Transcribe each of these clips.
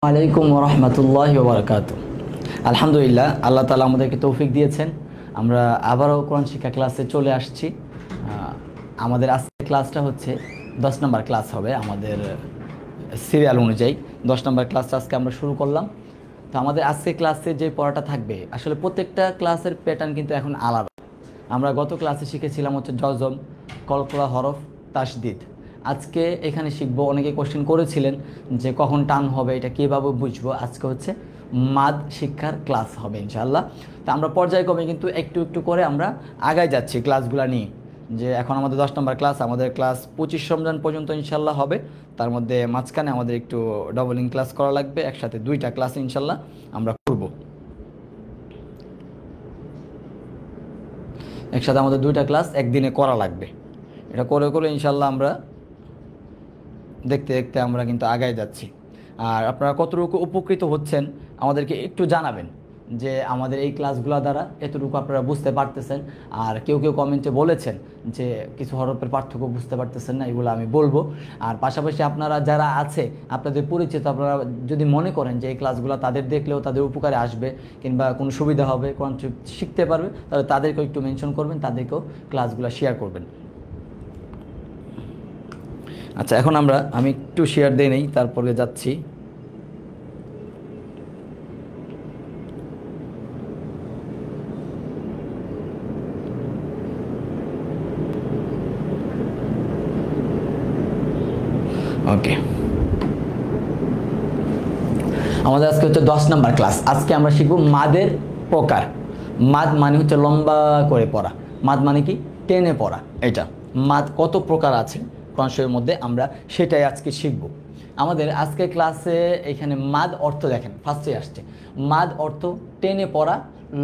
আলাইকুম রহমতুল্লাহ বারকাত। আলহামদুলিল্লাহ, আল্লাহ তালা আমাদেরকে তৌফিক দিয়েছেন। আমরা আবারও কোরআন শিক্ষা ক্লাসে চলে আসছি। আমাদের আজকের ক্লাসটা হচ্ছে 10 নম্বর ক্লাস হবে আমাদের সিরিয়াল অনুযায়ী। 10 নম্বর ক্লাসটা আজকে আমরা শুরু করলাম। তো আমাদের আজকের ক্লাসে যে পড়াটা থাকবে, আসলে প্রত্যেকটা ক্লাসের প্যাটার্ন কিন্তু এখন আলাদা। আমরা গত ক্লাসে শিখেছিলাম হচ্ছে জজম, কলকলা হরফ, তাসদিদ। আজকে এখানে শিখবো, অনেকে কোশ্চেন করেছিলেন যে কখন টান হবে, এটা কীভাবে বুঝবো। আজকে হচ্ছে মাদ শিক্ষার ক্লাস হবে ইনশাআল্লাহ। তো আমরা পর্যায়ক্রমে কিন্তু একটু একটু করে আমরা আগায় যাচ্ছি ক্লাসগুলো নিয়ে। যে এখন আমাদের 10 নম্বর ক্লাস, আমাদের ক্লাস 25 রমজান পর্যন্ত ইনশাল্লাহ হবে। তার মধ্যে মাঝখানে আমাদের একটু ডবলিং ক্লাস করা লাগবে, একসাথে 2টা ক্লাস ইনশাল্লাহ আমরা করব। একসাথে আমাদের 2টা ক্লাস একদিনে করা লাগবে। এটা করে করে ইনশাল্লাহ আমরা দেখতে দেখতে আমরা কিন্তু আগায় যাচ্ছি। আর আপনারা কতটুকু উপকৃত হচ্ছেন আমাদেরকে একটু জানাবেন, যে আমাদের এই ক্লাসগুলো দ্বারা এতটুকু আপনারা বুঝতে পারতেছেন। আর কেউ কেউ কমেন্টে বলেছেন যে কিছু হরফের পার্থক্য বুঝতে পারতেছেন না, এগুলো আমি বলবো। আর পাশাপাশি আপনারা যারা আছে, আপনাদের পরিচিত, আপনারা যদি মনে করেন যে এই ক্লাসগুলো তাদের দেখলেও তাদের উপকারে আসবে কিংবা কোনো সুবিধা হবে, কোরআন শিখতে পারবে, তাহলে তাদেরকেও একটু মেনশন করবেন, তাদেরকেও ক্লাসগুলো শেয়ার করবেন। আচ্ছা, এখন আমি একটু শেয়ার দিয়ে নেই, তারপরে যাচ্ছি। ওকে, আমাদের আজকে হচ্ছে 10 নম্বর ক্লাস। আজকে আমরা শিখব মাদের প্রকার। মাদ মানে হচ্ছে লম্বা করে পড়া। মাদ মানে কি? টেনে পড়া। এটা মাদ কত প্রকার আছে কোরআন শরীফের মধ্যে, আমরা সেটাই আজকে শিখব। আমাদের আজকে ক্লাসে এখানে মাদ অর্থ দেখেন, ফার্স্টে আসছে মাদ অর্থ টেনে পড়া,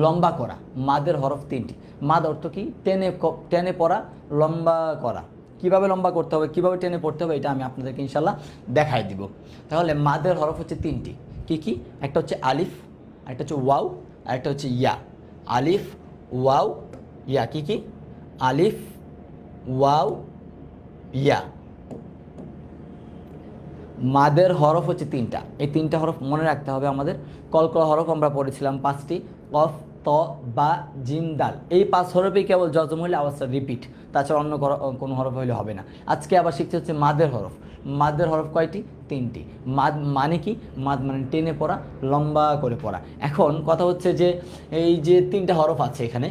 লম্বা করা। মাদের হরফ 3টি। মাদ অর্থ কি? টেনে পড়া, লম্বা করা। কিভাবে লম্বা করতে হবে, কিভাবে টেনে পড়তে হবে, এটা আমি আপনাদেরকে ইনশাল্লাহ দেখাই দিব। তাহলে মাদের হরফ হচ্ছে 3টি। কি কি? একটা হচ্ছে আলিফ, একটা হচ্ছে ওয়াও, আর একটা হচ্ছে ইয়া। আলিফ, ওয়াও, ইয়া। কি কি? আলিফ, ওয়াও, ইয়া। মাদের হরফ হচ্ছে 3টা। এই 3টা হরফ মনে রাখতে হবে আমাদের। কলকলা হরফ আমরা পড়েছিলাম 5টি, কফ, ত, বা, জিম, দাল। এই 5 হরফেই কেবল জজম হলে আওয়াজটা রিপিট, তাছাড়া অন্য কোনো হরফ হলে হবে না। আজকে আবার শিখতে হচ্ছে মাদের হরফ। মাদের হরফ কয়টি? 3টি। মাদ মানে কি? মাদ মানে টেনে পড়া, লম্বা করে পড়া। এখন কথা হচ্ছে যে এই যে 3টা হরফ আছে এখানে,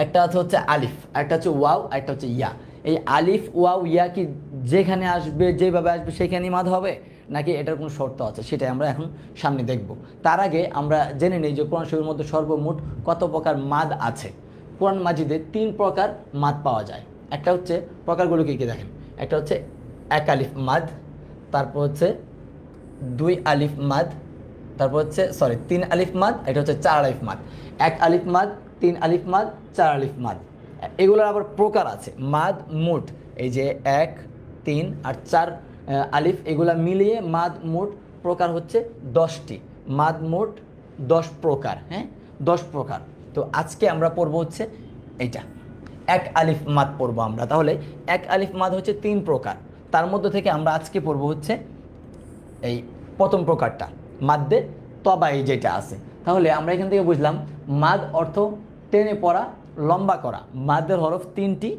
একটা হচ্ছে আলিফ, একটা হচ্ছে ওয়াও, একটা হচ্ছে ইয়া। এই আলিফ, ওয়াও, ইয়া কি যেখানে আসবে, যেভাবে আসবে সেখানেই মাদ হবে, নাকি এটার কোনো শর্ত আছে, সেটাই আমরা এখন সামনে দেখব। তার আগে আমরা জেনে নিই যে কোরআন শরীফের মধ্যে সর্বমোট কত প্রকার মাদ আছে। কোরআন মাজিদে 3 প্রকার মাদ পাওয়া যায়। একটা হচ্ছে, প্রকারগুলো কী কী দেখেন, একটা হচ্ছে 1 আলিফ মাদ, তারপর হচ্ছে 2 আলিফ মাদ, তারপর হচ্ছে 3 আলিফ মাদ, এটা হচ্ছে 4 আলিফ মাদ। 1 আলিফ মাদ, 3 আলিফ মাদ, 4 আলিফ মাদ। এগুলোর আবার প্রকার আছে। মাদ মোট, এই যে 1, 3 আর 4 আলিফ, এগুলা মিলিয়ে মাদ মোট প্রকার হচ্ছে 10টি। মাদ মোট 10 প্রকার। হ্যাঁ, 10 প্রকার। তো আজকে আমরা পড়বো হচ্ছে এইটা 1 আলিফ মাদ পড়বো আমরা। তাহলে 1 আলিফ মাদ হচ্ছে 3 প্রকার। তার মধ্যে থেকে আমরা আজকে পড়বো হচ্ছে এই প্রথম প্রকারটা, মাদ্দে তবাই যেটা আছে। তাহলে আমরা এখান থেকে বুঝলাম মাদ অর্থ টেনে পড়া, লম্বা করা। মাদের হরফ 3টি,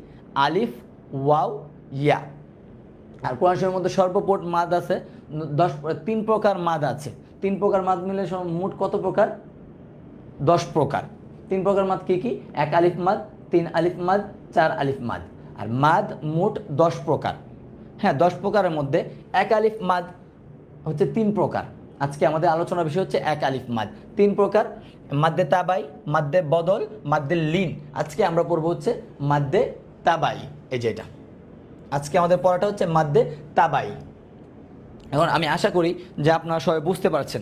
আলিফ, ওয়াও, ইয়া। আর কোরআন শরীফের মধ্যে সর্বমোট মাদ আছে 3 প্রকার মাদ আছে। 3 প্রকার মাদ মিলে মোট কত প্রকার? 10 প্রকার। 3 প্রকার মাদ কি কি? 1 আলিফ মাদ, 3 আলিফ মাদ, 4 আলিফ মাদ। আর মাদ মোট 10 প্রকার। হ্যাঁ, 10 প্রকারের মধ্যে 1 আলিফ মাদ হচ্ছে 3 প্রকার। আজকে আমাদের আলোচনার বিষয় হচ্ছে 1 আলিফ মাদ 3 প্রকার। মাদ্দে তাবাই, মাদ্দে বদল, মাদ্দে লিন। আজকে আমরা পড়বো হচ্ছে মাদ্দে তাবাই। এই যে এটা আজকে আমাদের পড়াটা হচ্ছে মাদ্দে তাবাই। এখন আমি আশা করি যে আপনারা সবাই বুঝতে পারছেন।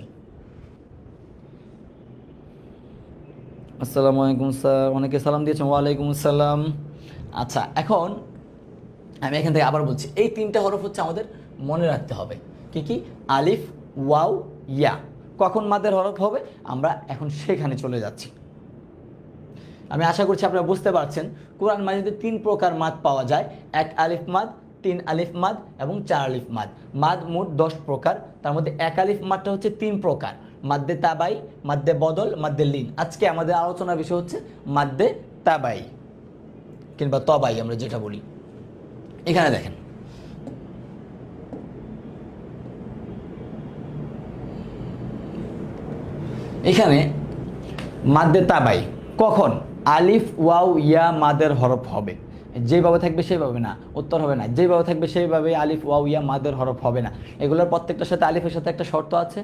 আসসালামু আলাইকুম স্যার, অনেকে সালাম দিয়েছেন। ওয়ালাইকুম আসসালাম। আচ্ছা, এখন আমি এখান থেকে আবার বলছি, এই 3টা হরফ হচ্ছে আমাদের মনে রাখতে হবে। কি কি? আলিফ, ওয়াও, ইয়া। কখন মাদের হরফ হবে আমরা এখন সেখানে চলে যাচ্ছি। আমি আশা করছি আপনারা বুঝতে পারছেন। কোরআন মাজিদে 3 প্রকার মাদ পাওয়া যায়। 1 আলিফ মাদ, 3 আলিফ মাদ এবং 4 আলিফ মাদ। মাদ মোট 10 প্রকার, তার মধ্যে 1 আলিফ মাদটা হচ্ছে 3 প্রকার, মাদ্দে তাবাই, মাদ্দে বদল, মাদ্দে লিন। আজকে আমাদের আলোচনার বিষয় হচ্ছে মাদ্দে তাবাই কিংবা তবাই আমরা যেটা বলি। এখানে দেখেন এখানে মাদ্দে তাবাই কখন আলিফ ওয়াও ইয়া মাদের হরফ হবে, যেভাবে থাকবে সেইভাবে না, উত্তর হবে না, যেভাবে থাকবে সেইভাবে আলিফ ওয়াও ইয়া মাদের হরফ হবে না। এগুলোর প্রত্যেকটার সাথে আলিফের সাথে একটা শর্ত আছে,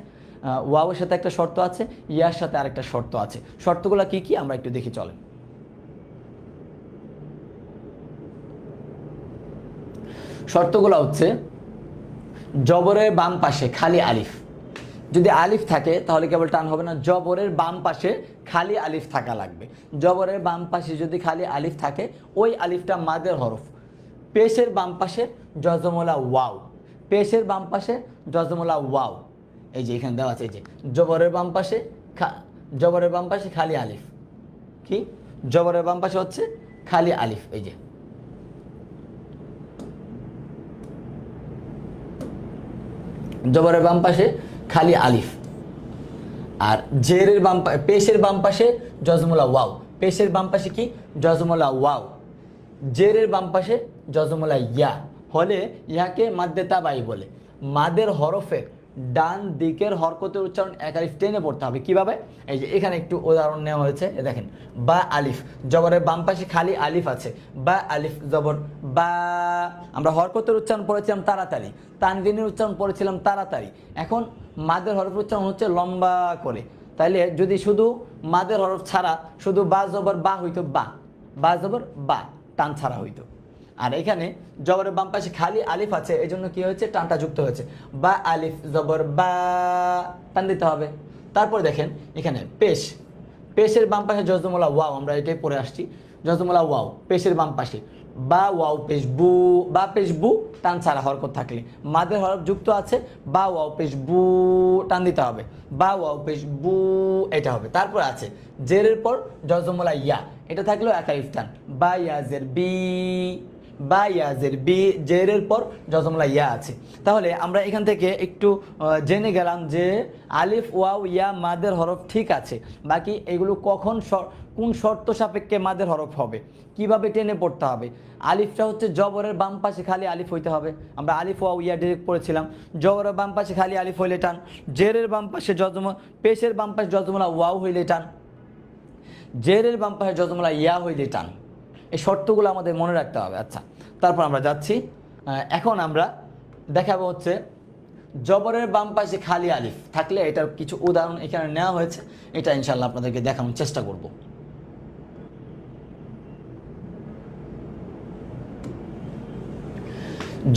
ওয়াওয়ের সাথে একটা শর্ত আছে, ইয়ার সাথে আরেকটা শর্ত আছে। শর্তগুলো কি কি আমরা একটু দেখি চলেন। শর্তগুলো হচ্ছে জবরের বাম পাশে খালি আলিফ, যদি আলিফ থাকে তাহলে কেবল টান হবে না, জবরের বাম পাশে খালি আলিফ থাকা লাগবে। জবরের বাম পাশে যদি খালি আলিফ থাকে ওই আলিফটা মাদের হরফ। পেশের বাম পাশে জজমলা ওয়াও, পেশের বাম পাশে জজমলা ওয়াও, এই যে এখানে দেওয়া আছে, এই যে জবরের বাম পাশে জবরের বাম পাশে খালি আলিফ, কি জবরের বাম পাশে হচ্ছে খালি আলিফ, এই যে জবরের বাম পাশে খালি আলিফ। আর জেরের বাম পেশের বাম পাশে জজমুলা ওয়াও, পেশের বাম পাশে কি জজমুলা ওয়াও, জেরের বাম পাশে জজমুলা ইয়া হলে ইহাকে মাদ্দে তাবাই বলে। মাদের হরফের ডান দিকের হরকতের উচ্চারণ এক আলিফ টেনে পড়তে হবে। কিভাবে? এই যে এখানে একটু উদাহরণ নেওয়া হয়েছে, দেখেন বা আলিফ, জবরের বাম পাশে খালি আলিফ আছে, বা আলিফ জবর বা। আমরা হরকতের উচ্চারণ পড়েছিলাম তাড়াতাড়ি, তানবিনের উচ্চারণ পড়েছিলাম তাড়াতাড়ি, এখন মাদের হরফের উচ্চারণ হচ্ছে লম্বা করে। তাইলে যদি শুধু মাদের হরফ ছাড়া শুধু বা জবর বা হইতো, বা জবর বা, টান ছাড়া হইতো। আর এখানে জবরের বাম পাশে খালি আলিফ আছে, এই জন্য কি হয়েছে, টানটা যুক্ত হয়েছে, বা আলিফ জবর বা, টান দিতে হবে। তারপর দেখেন এখানে পেশের বাম পাশে জজমুলা ওয়াও, আমরা এটাই পড়ে আসছি, জজমুলা ওয়াও পেশের বাম পাশে, বা ওয়াও পেশ বু, বা পেশ বু, টান ছাড়া হরকত থাকলে, মাদের হরফ যুক্ত আছে, বা ওয়াও পেশ বু, টান দিতে হবে, বা ওয়াও পেশ বু, এটা হবে। তারপর আছে জেরের পর জজমুলা ইয়া, এটা থাকলেও এক আলিফ টান, বা ইয়াজের বি, বা ইয়াজের বি, জেরের পর জজমলা ইয়া আছে। তাহলে আমরা এখান থেকে একটু জেনে গেলাম যে আলিফ ওয়াও ইয়া মাদের হরফ ঠিক আছে, বাকি এগুলো কখন কোন শর্ত সাপেক্ষে মাদের হরফ হবে, কিভাবে টেনে পড়তে হবে। আলিফটা হচ্ছে জবরের বাম পাশে খালি আলিফ হইতে হবে, আমরা আলিফ ওয়াও ইয়া ডিরেক্ট পড়েছিলাম, জবরের বাম পাশে খালি আলিফ হইলে টান, জেরের বাম পাশে পেশের বাম পাশে জজমলা ওয়াও হইলে টান, জেরের বাম পাশে জজমলা ইয়া হইলে টান। এই শর্তগুলো আমাদের মনে রাখতে হবে। আচ্ছা, তারপর আমরা যাচ্ছি, এখন আমরা দেখাবো হচ্ছে জবরের বাম পাশে খালি আলিফ থাকলে এটার কিছু উদাহরণ এখানে নেওয়া হয়েছে, এটা ইনশাল্লাহ আপনাদেরকে দেখানোর চেষ্টা করব।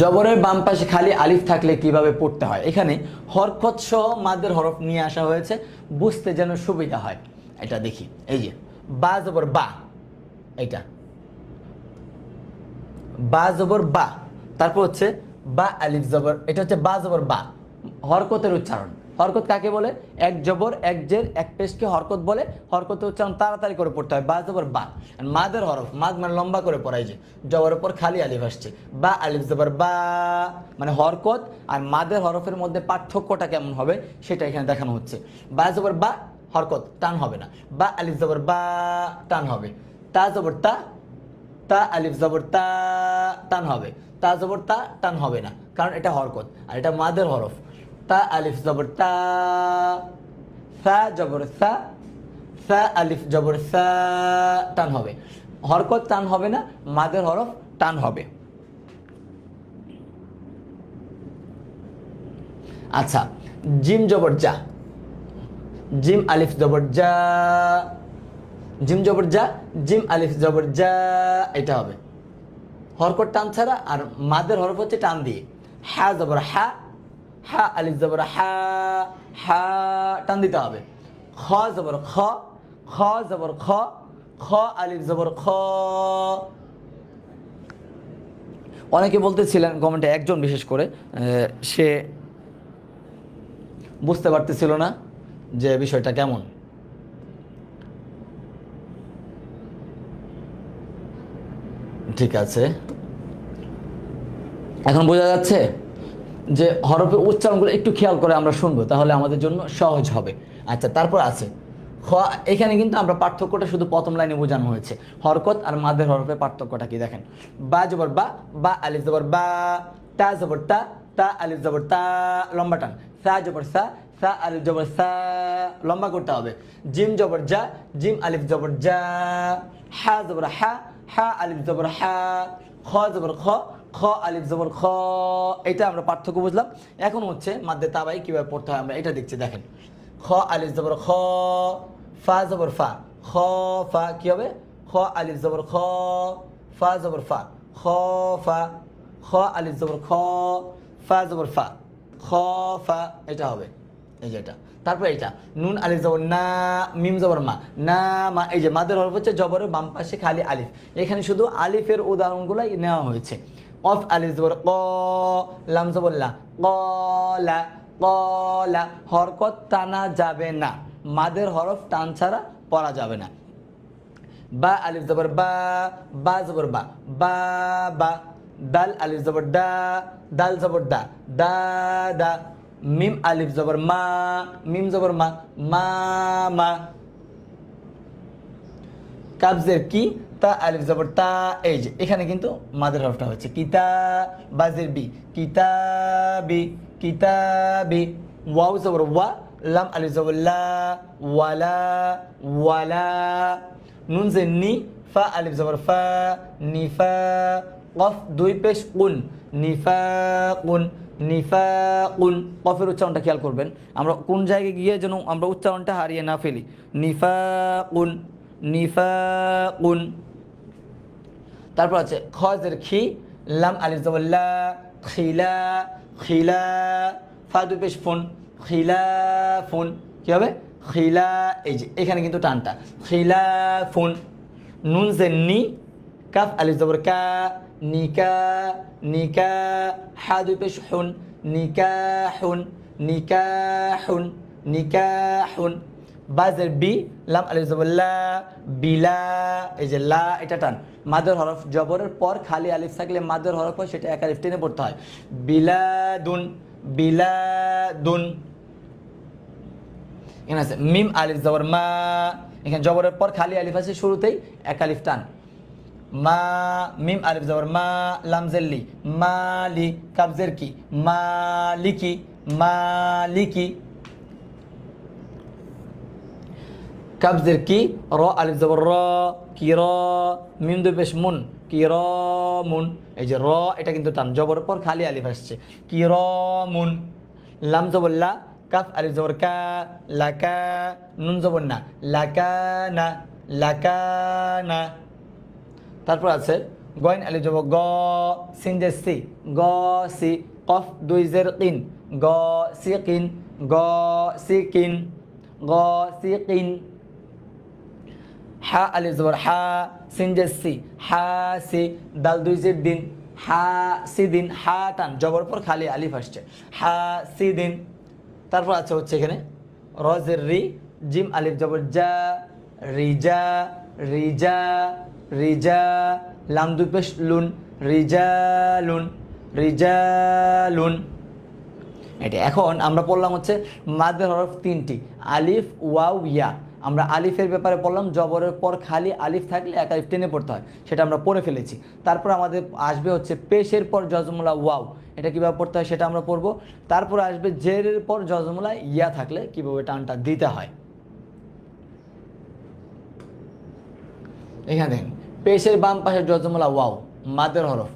জবরের বাম পাশে খালি আলিফ থাকলে কিভাবে পড়তে হয়, এখানে হরকত সহ মাদের হরফ নিয়ে আসা হয়েছে বুঝতে যেন সুবিধা হয়। এটা দেখি, এই যে বা জবর বা, এইটা বা জবর বা, তারপর হচ্ছে বা আলিফ জবর, এটা হচ্ছে বা জবর বা, হরকতের উচ্চারণ। হরকত কাকে বলে? এক জবর এক জের এক পেশকে হরকত বলে, হরকতের উচ্চারণ তাড়াতাড়ি করে পড়তে হয়, বা জবর বা। মাদের হরফ, মাদ মানে লম্বা করে পড়াই, যে জবরের পর খালি আলিফ আসছে, বা আলিফ জবর বা, মানে হরকত আর মাদের হরফের মধ্যে পার্থক্যটা কেমন হবে সেটা এখানে দেখানো হচ্ছে। বা জবর বা হরকত, টান হবে না, বা আলিফ জবর বা, টান হবে, তা জবর তা, তা আলিফ জবর তা, টান হবে, তা জবর তা, টান হবে না, কারণ এটা হরকত আর এটা মাদের হরফ। তা আলিফ জবর তা, সা জবর সা, সা আলিফ জবর সা, টান হবে, হরকত টান হবে না, মাদের হরফ টান হবে। আচ্ছা, জিম জবর যা, জিম আলিফ জবর যা, জিম জবর যা, জিম আলিফ জবর যা, এটা হবে হরকত টান ছাড়া, আর মাদের হরফ হচ্ছে টান দিয়ে। হা জবর হা, হা আলিফ জবর হা, হা টান দিতে হবে। খ জবর খ, খ জবর খ, খ আলিফ জবর খ। অনেকে বলতেছিলেন কমেন্টে, একজন বিশেষ করে সে বুঝতে পারতেছিল না যে বিষয়টা কেমন। ঠিক আছে, এখন বোঝা যাচ্ছে যে হরফের উচ্চারণগুলো একটু খেয়াল করে আমরা শুনবো, তাহলে আমাদের জন্য সহজ হবে। আচ্ছা, তারপর আছে খ। এখানে কিন্তু আমরা পার্থক্যটা শুধু প্রথম লাইনে বোঝানো হয়েছে। হরকত আর মাদের হরফের পার্থক্যটা কি দেখেন। বা জবর বা, বা আলিফ জবর বা, তা জবর তা, তা আলিফ জবর তা, লম্বা টান। সা জবর সা, সা আলিফ জবর সা, লম্বা করতে হবে। জিম জবর যা, জিম আলিফ জবর যা। হা জবর হা, হা আলিফ জবর হা। খ জবর খ, খ আলিফ জবর খ। এটা আমরা পার্থক্য বুঝলাম। এখন হচ্ছে মাদ্দে তাবাই কিভাবে পড়তে হয় আমরা এটা দেখছি। দেখেন, খ আলিফ জবর খ, ফা জবর ফা, খ ফা কি হবে? খ আলিফ জবর খ, ফা জবর ফা, খ ফা। খ আলিফ জবর খ, ফা জবর ফা, খ ফা। এটা হবে এই যে এটা। তারপর এটা নুন আলিফ জবর না, মিম জবর মা, না মা। এই যে মাদের হরফ হচ্ছে জবরের বাম পাশে খালি আলিফ। এখানে শুধু আলিফের উদাহরণগুলো নেওয়া হয়েছে। কফ আলিফ জবর ক, লাম জবর লা, কলা, কলা। হরকত টানা যাবে না, মাদের হরফ টান ছাড়া পড়া যাবে না। বা আলিফ জবর বা, বা জবর বা, বা বা। দাল আলিফ জবর দা, দাল জবর দা, দা দা। মিম আলিফ জবর মা, মিম জবর মা, মা মা। কাবজের কি, তা আলিফ জবর তা। এই যে এখানে কিন্তু মাদের হরফটা হচ্ছে কিতা, বাজের বি, কিতাবি, কিতাবি। ওয়াও জবর ওয়া, লাম আলিফ জবর লা, ওয়ালা, ওয়ালা। নুন জের নি, ফা আলিফ জবর ফা, নিফা। কফ দুই পেশ কুন, নিফাকুন, নিফাকুন। কফের উচ্চারণটা খেয়াল করবেন, আমরা কোন জায়গায় গিয়ে যেন আমরা উচ্চারণটা হারিয়ে না ফেলি। নিফাকুন, নিফাকুন। তারপর আছে খজের খি, লাম আলিফ জবর লা, খিলা, খিলা। ফা দুই পেশ ফুন, খিলাফুন। কি হবে? খিলা। এই যে এখানে কিন্তু টানটা, খিলাফুন। নুন জের নি, কাফ আলিফ জবর কা, নিকা, নিকা। হা দুই পেশ হুন, নিকাহুন, নিকাহুন, নিকাহুন। বাজের বি, লাম আলিফ জবর লা, বিলা। এই যে লা, এটা টান। মাদের হরফ জবরের পর খালি আলিফ থাকলে মাদের হরফ হয়, সেটা এক আলিফ টেনে পড়তে হয়। বিলাদুন, বিলাদুন। এখানে আছে মিম আলিফ জবর মা, এখানে জবরের পর খালি আলিফ আছে, শুরুতেই এক আলিফ টান। মা, মিম আলিফ জবর মা, লাম জেল্লি, মালি। কাবজের কি, মালিকি, মালিকি। কাবজের কি, র আলিফ জবর র, কি র। মিম দুই পেশ মুন, কি র মুন। এই যে র, এটা কিন্তু টান, জবরের পর খালি আলিফ আসছে, কি র মুন। লাম জবর লা, কাফ আলিফ জবর কা, লাকা। নুন জবর না, লাকানা, লাকানা। তারপর আছে গইন আলিফ জবর গ, সিন জের সি, গ সি। কফ দুই জের কিন, গ সি কিন, গ সি কিন, গ সি কিন। হা আলিফ জবর হা, সিন জের সি, হা সি। দাল দুই জের দিন, হা সি দিন। হা টান, জবর পর খালি আলিফ আসছে, হা সি দিন। তারপর আছে হচ্ছে এখানে রজের রি, জিম আলিফ জবর জা, রিজা, রিজা, রিজা। লাম দুই পেশ লুন, রিজালুন, রিজালুন। এটা এখন আমরা পড়লাম হচ্ছে মাদের হরফ তিনটি, আলিফ, ওয়াও, ইয়া। আমরা আলিফের ব্যাপারে পড়লাম, জবরের পর খালি আলিফ থাকলে এক আলিফ টেনে পড়তে হয়, সেটা আমরা পড়ে ফেলেছি। তারপর আমাদের আসবে হচ্ছে পেশের পর জজমুলা ওয়াও, এটা কীভাবে পড়তে হয় সেটা আমরা পড়বো। তারপর আসবে জেরের পর জজমুলা ইয়া থাকলে কীভাবে টানটা দিতে হয়। এখানে দেখেন, পেশের বাম পাশে জজমুলা ওয়াও, মাদের হরফ,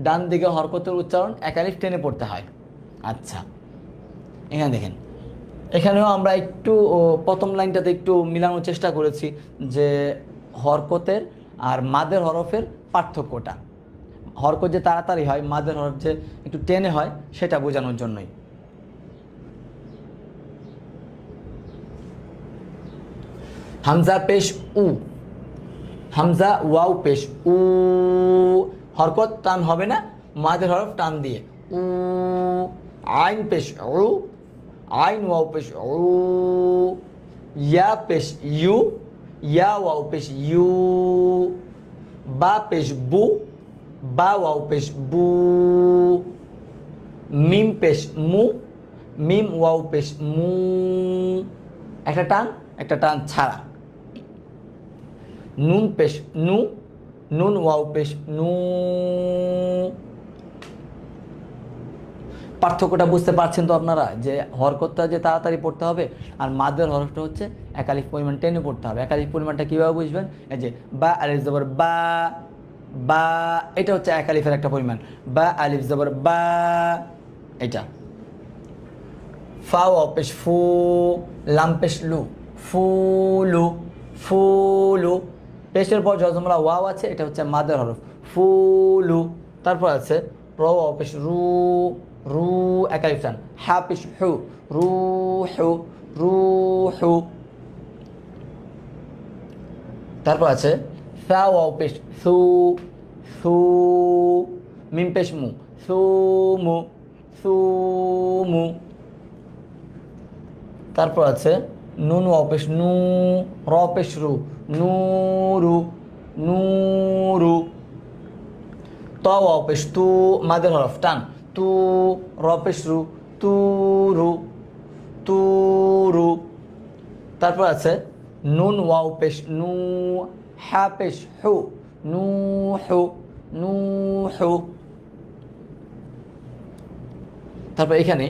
ডান দিকে হরকতের উচ্চারণ এক আলিফ টেনে পড়তে হয়। আচ্ছা, এখানে দেখেন, এখানেও আমরা একটু প্রথম লাইনটাতে একটু মিলানোর চেষ্টা করেছি যে হরকতের আর মাদের হরফের পার্থক্যটা। হরকত যে তাড়াতাড়ি হয়, মাদের হরফ যে একটু টেনে হয়, সেটা বোঝানোর জন্যই। হামজা পেশ উ, হামজা ওয়াও পেশ উ। হরকত টান হবে না, মাদের হরফ টান দিয়ে উ। আইন পেশ উ, আইন ওয়াও পেশ উ। ইয়া পেশ ইউ, ইয়া ওয়াও পেশ ইউ। বা পেশ বু, বা ওয়াও পেশ বু, মিম পেশ মু, মিম ওয়াও পেশ মু, একটা টান ছাড়া। নুন পেশ নু, নুন ওয়াও পেশ নু। পার্থক্যটা বুঝতে পারছেন তো আপনারা, যে হরকতটা যে তাড়াতাড়ি পড়তে হবে আর মাদের হরফটা হচ্ছে একালিফ পরিমাণ টেনে পড়তে হবে। একালিফ পরিমাণটা কীভাবে বুঝবেন? এই যে বা আলিফ জবর বা, বা এটা হচ্ছে একালিফের একটা পরিমাণ। বা আলিফ জবর বা, এটা। ফা ওয়াও পেশ ফু, লাম পেশ লু, ফুলু, ফুলু। পেশের পর যজমলা ওয়াও আছে, এটা হচ্ছে মাদের হরফ, ফুলু। তারপর আছে র ওয়াও পেশ রু, রু একালিফ টান। হা পেশ হু, রু হু, রু হু। তারপর আছে সা ওয়াও পেশ সু, সু, মিম পেশ মু, সুমু, সুমু। তারপর আছে নুন ওয়াও পেশ নু, র পেশ রু, নুরু, নুরু। ত ওয়াও পেশ তু, মাদের হরফ টান, তু, র পেশ রু, তুরু, তুরু। তারপর আছে নুন ওয়াও পেশ নু, হা পেশ হু, নু হু, নু হু। তারপর এখানে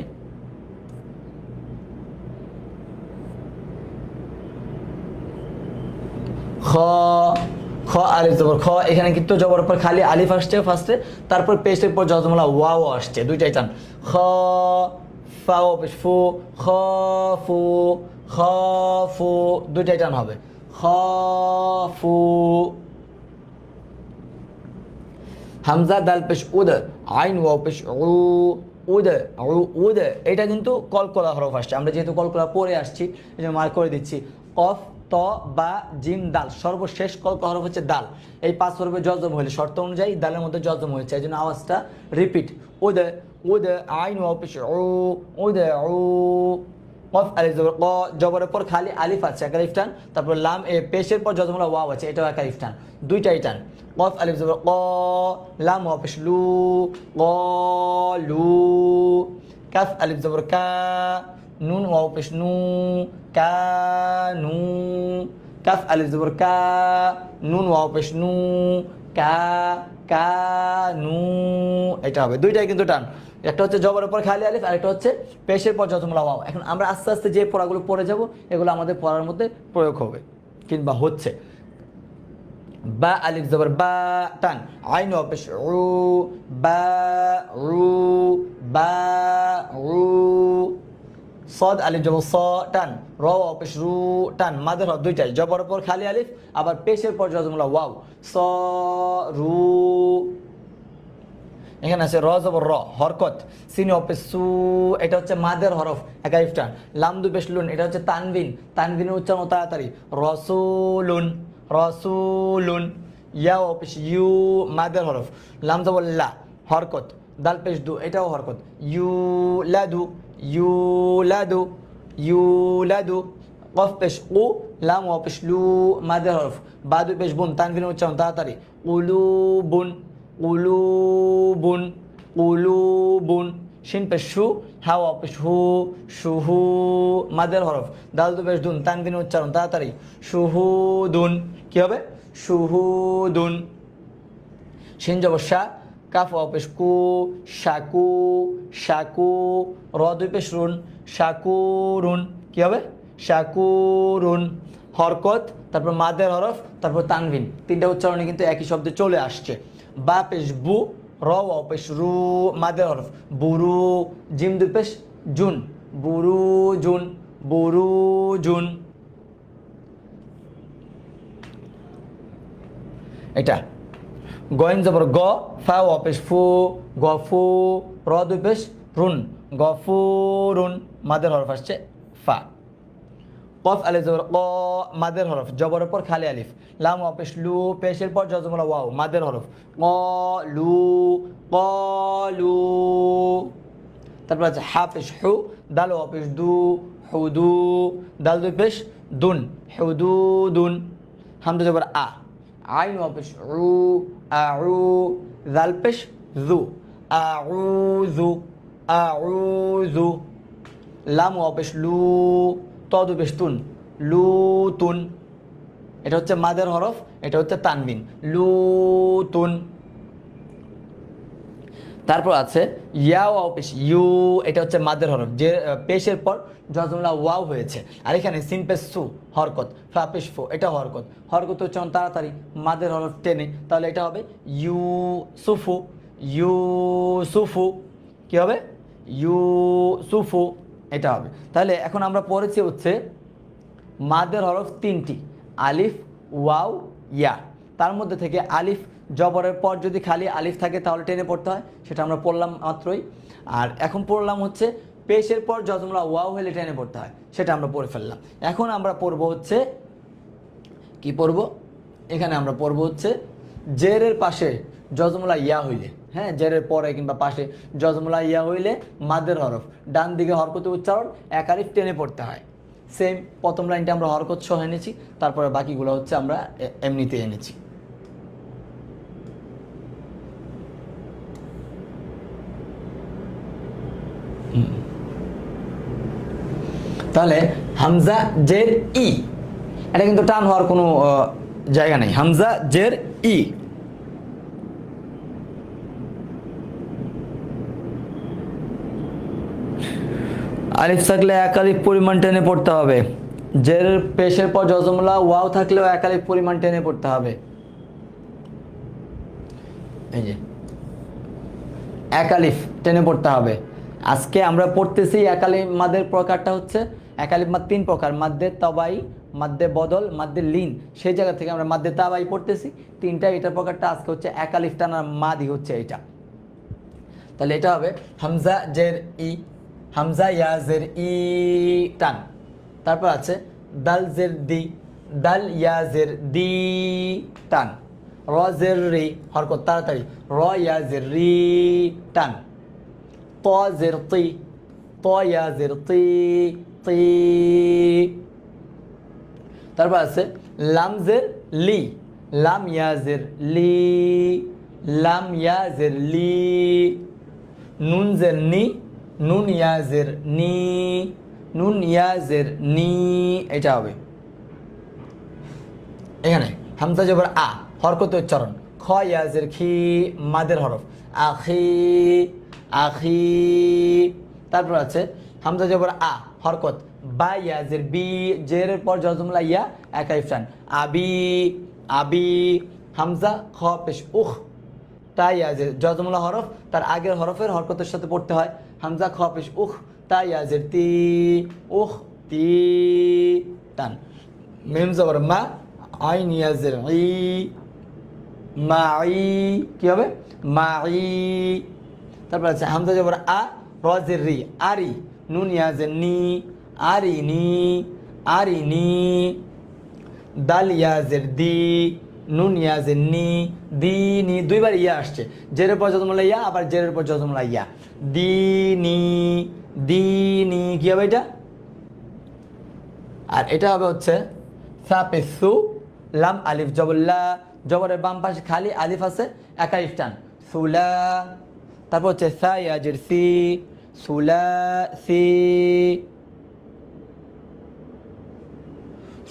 খ, খ আলিফ জবর খ, এখানে কিন্তু জবর পর খালি আলিফ আসছে ফার্স্টে, তারপর পেশের পর যজমলা ওয়াও আসছে, দুইটাই টান। খ, ফা ওয়াও পেশ ফু, খ ফু, খ ফু, দুইটাই টান হবে, খ ফু। হামজা দাল পেশ উদ, আইন ওয়াও পেশ উ, উদ, উদ। এটা কিন্তু কলকলা হরফ আসছে, আমরা যেহেতু কলকলা পড়ে আসছি এই জন্য মার্ক করে দিচ্ছি। কফ, ত, বা, জিম, দাল, সর্বশেষ কলকলা হরফ হচ্ছে দাল। এই 5 হরফে জজম হলে শর্ত অনুযায়ী দালের মধ্যে জজম হয়েছে, এই জন্য আওয়াজটা রিপিট। উদ, উদ, আইন ওয়াও পেশ উ, উদ উ। কফ আলিফ জবর ক, জবরের পর খালি আলিফ আছে এক আলিফ টান, তারপর লাম পেশের পর যজমলা ওয়াও আছে, এটাও এক আলিফ টান, দুইটাই টান। কফ আলিফ জবর ক, লাম ওয়াও পেশ লু, লু। কাফ আলিফ জবর কা, নুন ওয়াও পেশ নু, কানু। কাফ আলিফ জবর কা, নুন ওয়াও পেশ নু, কানু। এটা হবে, দুইটাই কিন্তু টান। একটা হচ্ছে জবরের পর খালি আলিফ, আর একটা হচ্ছে পেশের পর যজমলা ওয়াও। এখন আমরা আস্তে আস্তে যে পড়াগুলো পড়ে যাব এগুলো আমাদের পড়ার মধ্যে প্রয়োগ হবে কিংবা হচ্ছে। বা আলিফ জবর বা টান, আইন ওয়াও পেশ উ, বা উ, বা উ। সদ আলিফ জবর স টান, র ওয়াও পেশ রু টান, মাদের হরফ দুইটাই, জবরের পর খালি আলিফ আবার পেশের পর যজমলা ওয়াও, স রু। এখানে আছে র জবর র হরকত, সিন ওয়াও পেশ সু, এটা হচ্ছে মাদের হরফ এক আলিফ টান। লাম দু পেশ লুন, এটা হচ্ছে তানবিন, তানবিনের উচ্চারণ তাড়াতাড়ি, রসুলুন, রসুলুন। ইয়া ওয়াও পেশ ইউ, মাদের হরফ, লাম জবর লা হরকত, দাল পেশ দু, এটাও হরকত, you Ladu, you Ladu, you Ladu. কফ পেশ উ, লাম ওয়াও পেশ লু, মাদের হরফ, বা দু পেশ বুন, তানবিনের উচ্চারণ তাড়াতাড়ি, উলুবুন, উলুবুন, উলুবুন। শিন পেশ শু, হা ওয়াও পেশ হু, শুহু, মাদের হরফ, দাল দু পেশ দুন, তানবিনের উচ্চারণ তাড়াতাড়ি, শুহুদুন। কি হবে? শুহুদুন। শিন জবর শা, কাফ ওয়াও পেশ কু, শাকু, শাকু, র দুই পেশ রুন, শাকুরুন। কি হবে? শাকুরুন। হরকত, তারপর মাদের হরফ, তারপর তানভিন, তিনটা উচ্চারণে কিন্তু একই শব্দে চলে আসছে। বা পেশ বু, র ওয়াও পেশ রু, মাদের হরফ, বুরু, জিম দুই পেশ June, Bru June, Bru June. এটা গইন জবর গ, ফা ওয়াও পেশ ফু, গফু, র দুই পেশ রুন, গফুরুন, মাদের হরফ আসছে ফা। কফ আলিফ জবর ক, মাদের হরফ, জবরের পর খালি আলিফ, লাম ওয়াও পেশ লু, পেশের পর যজমলা ওয়াও, মাদের হরফ, কলু, কলু। তারপর আছে হা পেশ হু, দাল ওয়াও পেশ দু, হুদু, দাল দুই পেশ দুন, হুদুদুন। হামজা জবর আ, আইন ওয়াও পেশ উ, আউ, জাল পেশ জু, আউযু, আউযু। লাম ওয়াও পেশ লু, তদু পেশ তুন, লুতুন। এটা হচ্ছে মাদের হরফ, এটা হচ্ছে তানবিন, লুতুন। তারপর আছে ইয়া ওয়াও পেশ ইউ, এটা হচ্ছে মাদের হরফ, যে পেশের পর জজমলা ওয়াও হয়েছে। আর এখানে সিন পেশ সু হরকত, ফা পেশ ফু, এটা হরকত। হরকত হচ্ছে তাড়াতাড়ি মাদের হরফ টেনে, তাহলে এটা হবে ইউ সুফু, ইউ সুফু। কী হবে? ইউ সুফু, এটা হবে। তাহলে এখন আমরা পড়েছি হচ্ছে মাদের হরফ তিনটি, আলিফ, ওয়াও, ইয়া। তার মধ্যে থেকে আলিফ জবরের পর যদি খালি আলিফ থাকে তাহলে টেনে পড়তে হয়, সেটা আমরা পড়লাম মাত্রই। আর এখন পড়লাম হচ্ছে পেশের পর জজমলা ওয়াও হলে টেনে পড়তে হয়, সেটা আমরা পড়ে ফেললাম। এখন আমরা পড়ব হচ্ছে কি পড়ব, এখানে আমরা পড়ব হচ্ছে জেরের পাশে জজমলা ইয়া হইলে, হ্যাঁ, জেরের পরে কিংবা পাশে জজমলা ইয়া হইলে মাদের হরফ ডান দিকে হরকতে উচ্চারণ এক আলিফ টেনে পড়তে হয়। সেম প্রথম লাইনটা আমরা হরকত সহ এনেছি, তারপরে বাকিগুলো হচ্ছে আমরা এমনিতে এনেছি। তাহলে হামজা জের ই, এটা কিন্তু টান হওয়ার কোনো জায়গা নেই। হামজা জের ই, আলিফ থাকলে এক আলিফ পরিমাণ টেনে পড়তে হবে। জের পেশের পর জজমলা ওয়াও থাকলেও এক আলিফ পরিমাণ টেনে পড়তে হবে। এই যে এক আলিফ টেনে পড়তে হবে। আজকে আমরা পড়তেছি এক আলিফ মাদের প্রকারটা হচ্ছে, এক আলিফ মাদ তিন প্রকার, মাদ্দে তবাই, মাদ্দে বদল, মাদ্দে লিন। সেই জায়গা থেকে আমরা মাদ্দে তাবাই পড়তেছি তিনটা, এটার প্রকারটা আজকে হচ্ছে এক আলিফ টানার মাদি হচ্ছে এটা। তাহলে এটা হবে হামজা জের ই, হামজা ইয়া জের ই টান। তারপর আছে দাল জের দি, দাল ইয়া জের দি টান। র জের রি হরকত তাড়াতাড়ি, র ইয়া জের রি টান। ত জের তি, ত ইয়া জের তি তি। তারপর আছে লাম জের লি, লাম ইয়া জের লি, লাম ইয়া জের লি। নুন জের নি, নুন ইয়া জের নি, নুন ইয়া জের নি, এটা হবে। এখানে হামজা জবর আ হরকত উচ্চারণ, খ ইয়া জের খি মাদের হরফ, আখি, আখি। তারপর আছে হামজা জবর আ হরকত, বা ইয়া জের বি, জের পর জজমলা ইয়া এক আলিফ টান, আবি, আবি। হামজা খ পেশ উখ, তা ইয়া জের জজমলা হরফ, তার আগের হরফের হরকতের সাথে পড়তে হয়। হামজা খ পেশ উখ, তা ইয়া জের তি, উখ তি টান। মিম জবর মা, আইন ইয়া জের ই, মাই, কি হবে? মাই। তারপর আছে হামজা জবর আ, র জের রি, আরি, নুন ইয়া জের নি, আরিনি, আরিনি। দাল ইয়া জের দি, নুন ইয়া জের নি, দিনি। দুইবার ইয়া আসছে, জেরের পর জজমলা ইয়া, আবার জেরের পর জজমলা ইয়া, দিনি, দিনি। কি হবে এটা? আর এটা হবে হচ্ছে সা পেশ সু, লাম আলিফ জবল্লা, জবরের বাম পাশে খালি আলিফ আছে এক আলিফ টান, সুলা। তারপর হচ্ছে সা ইয়া জের সি, সুলা সি,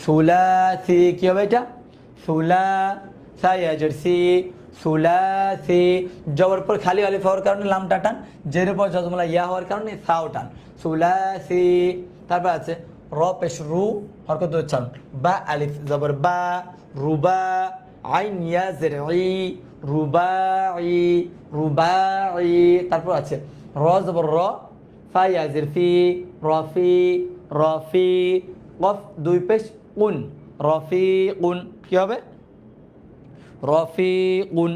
সুলাসি। কি হবে এটা? সুলা, সা ইয়া জের সি, সুলাসি। জবর পর খালি আলিফ হওয়ার কারণে লামটা টান, জের পর জজমলা ইয়া হওয়ার কারণে সাও টান, সুলাসি। তারপর আছে র পেশ রু হরকত উচ্চারণ, বা আলিফ জবর বা, রুবা, আইন ইয়া জের ই, রুবাই, রুবাই। তারপর আছে র জবর র, ফা ইয়া জের ফি, রফি, রফি। কফ দুই পেশ উন, রফিকুন। কি হবে? রফিকুন।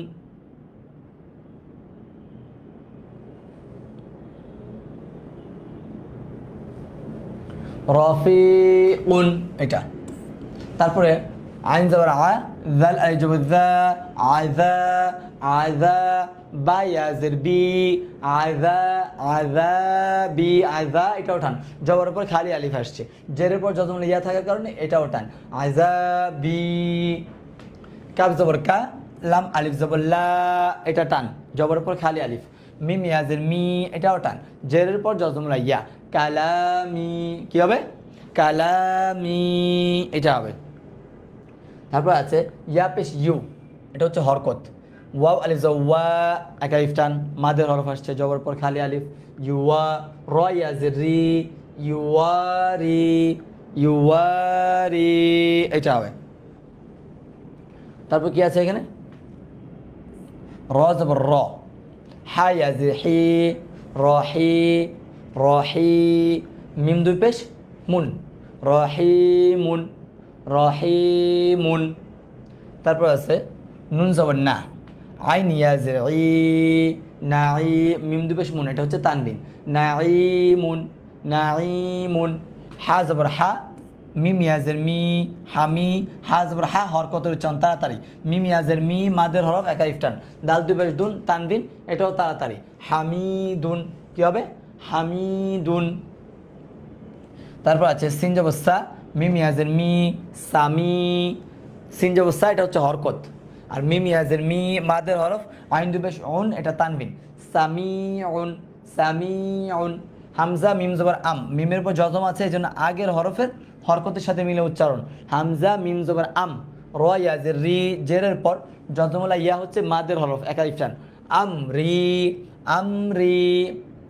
রফিকুন এটা। তারপরে আইন জবর আ, জাল আলিফ জবর যা, আযা, আযা, বা ইয়া জের বি, আযা, আযাবি, আযা। এটাও টান, জবরের পর খালি আলিফ আসছে, জেরের পর জজমলা ইয়া থাকার কারণে এটাও টান, আযাবি। কাফ জবর কা, লাম আলিফ জবর লা, এটা টান, জবরের পর খালি আলিফ। মিম ইয়াজের মি, এটাও টান, জেরের পর জজমলা ইয়া, কালামি, কি হবে? কালামি, এটা হবে। তারপর আছে ইয়া পেশ ইউ, এটা হচ্ছে হরকত। ওয়াও আলিফ ওয়া, এক আলিফ টান, মাদের হরফ আসছে, জবর পর খালি আলিফ, ইউয়া। র ইয়াজের রি, ইউয়ারি, ইউয়ারি, এটা হবে। তারপর কি আছে এখানে? র জবর র, হা ইয়াজের হি, রহি, রহি, মিম দুই পেশ মুন, রহিমুন, রহিমুন। তারপর আছে নুন জবর না, আইন ইয়াজের ই, নাঈ, মিম দুই পেশ মুন, এটা হচ্ছে তানবিন, নাঈমুন, নাঈমুন। হা জবর হা, মিম ইয়াজের মি, হামি, হা জবর হা, হরকতের উচ্চারণ তাড়াতাড়ি, মিম ইয়াজের মি, মাদের হরফ একা ইফটান, দাল দুই পেশ দুন, তানবিন, এটাও তাড়াতাড়ি, হামিদুন, কি হবে? হামিদুন। তারপর আছে সিন জবর সা, মিম ইয়াজের মি, সামি, সিন জবর সা, এটা হচ্ছে হরকত, আর মিম ইয়াজের মি, মাদের হরফ, আইন দুই পেশ উন, এটা তানবিন, সামিউন, সামিউন। হামজা মিম জবর আম, মিমের পর জজম আছে, এই জন্য আগের হরফের হরকতের সাথে মিলে উচ্চারণ, হামজা মিম জবর আম। র ইয়াজের রি, জেরের পর জজমলা ইয়া হচ্ছে মাদের হরফ একা ইফটান, আমরি, আমরি।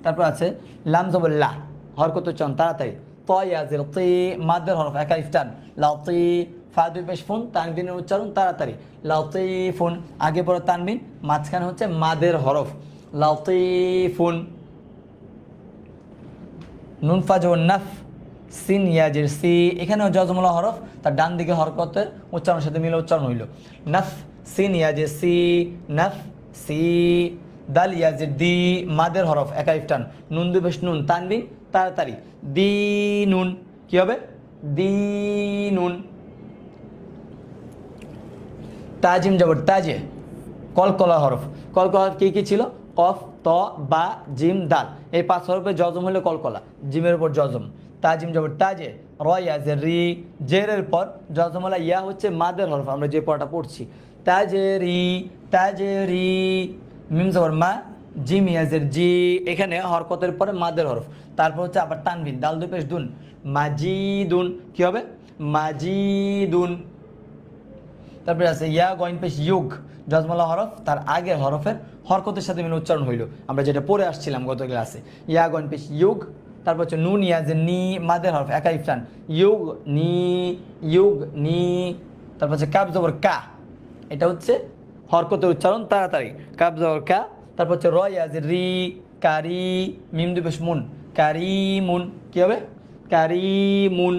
তারপর আছে লাম জবর লা, হরকত উচ্চারণ তাড়াতাড়ি, ত ইয়াজের তি, মাদের হরফ একা ইফটান, লাতি, ফা দুই পেশ ফুন, তানবিনের উচ্চারণ তাড়াতাড়ি, লাতিফুন, আগে পরে তানবিন, মাঝখানে হচ্ছে মাদের হরফ, লাতিফুন। নুন ফা জবর নাফ, সিন ইয়াজের সি, এখানেও জজমলা হরফ, তার ডান দিকে হরকতের উচ্চারণের সাথে মিলে উচ্চারণ হইল, নাফ, সিন ইয়াজের সি, নাফ সি। দাল ইয়াজের দি, মাদের হরফ একা ইফটান, নুন দুই পেশ নুন, তানবিন তাড়াতাড়ি, দি নুন, কি হবে? দি নুন। তাজিম জবর তাজে, কলকলা হরফ, কলকলা হরফ কি কি ছিল? কফ, ত, বা, জিম, দাল, এই 5 হরফে জজম হলো কলকলা, জিমের উপর জজম। তাজিম জবর তাজে, র ইয়াজের রি, জেরের পর জজমলা ইয়া হচ্ছে মাদের হরফ, আমরা যে পড়াটা পড়ছি, তাজেরি, তাজেরি। মিম জবর মা, জিম ইয়াজের জি, এখানে হরকতের পরে মাদের হরফ, তারপর হচ্ছে আবার তানবিন, দাল দুই পেশ দুন, মাজিদুন, কি হবে? মাজিদুন। তারপরে আছে ইয়া গইন পেশ ইউগ, জজমলা হরফ, তার আগের হরফের হরকতের সাথে মিলে উচ্চারণ হইল, আমরা যেটা পড়ে আসছিলাম গত ক্লাসে, ইয়া গইন পেশ ইউগ। তারপর হচ্ছে নুন ইয়াজের নি, মাদের হরফ একা ইফটান, ইউগ নি, ইউগ নি। তারপর হচ্ছে কাব জবর কা, এটা হচ্ছে হরকতের উচ্চারণ তাড়াতাড়ি, কাব জবর কা। তারপর হচ্ছে র ইয়াজের রি, কারি, মিম দুই পেশ মুন, কারিমুন, কি হবে? কারিমুন।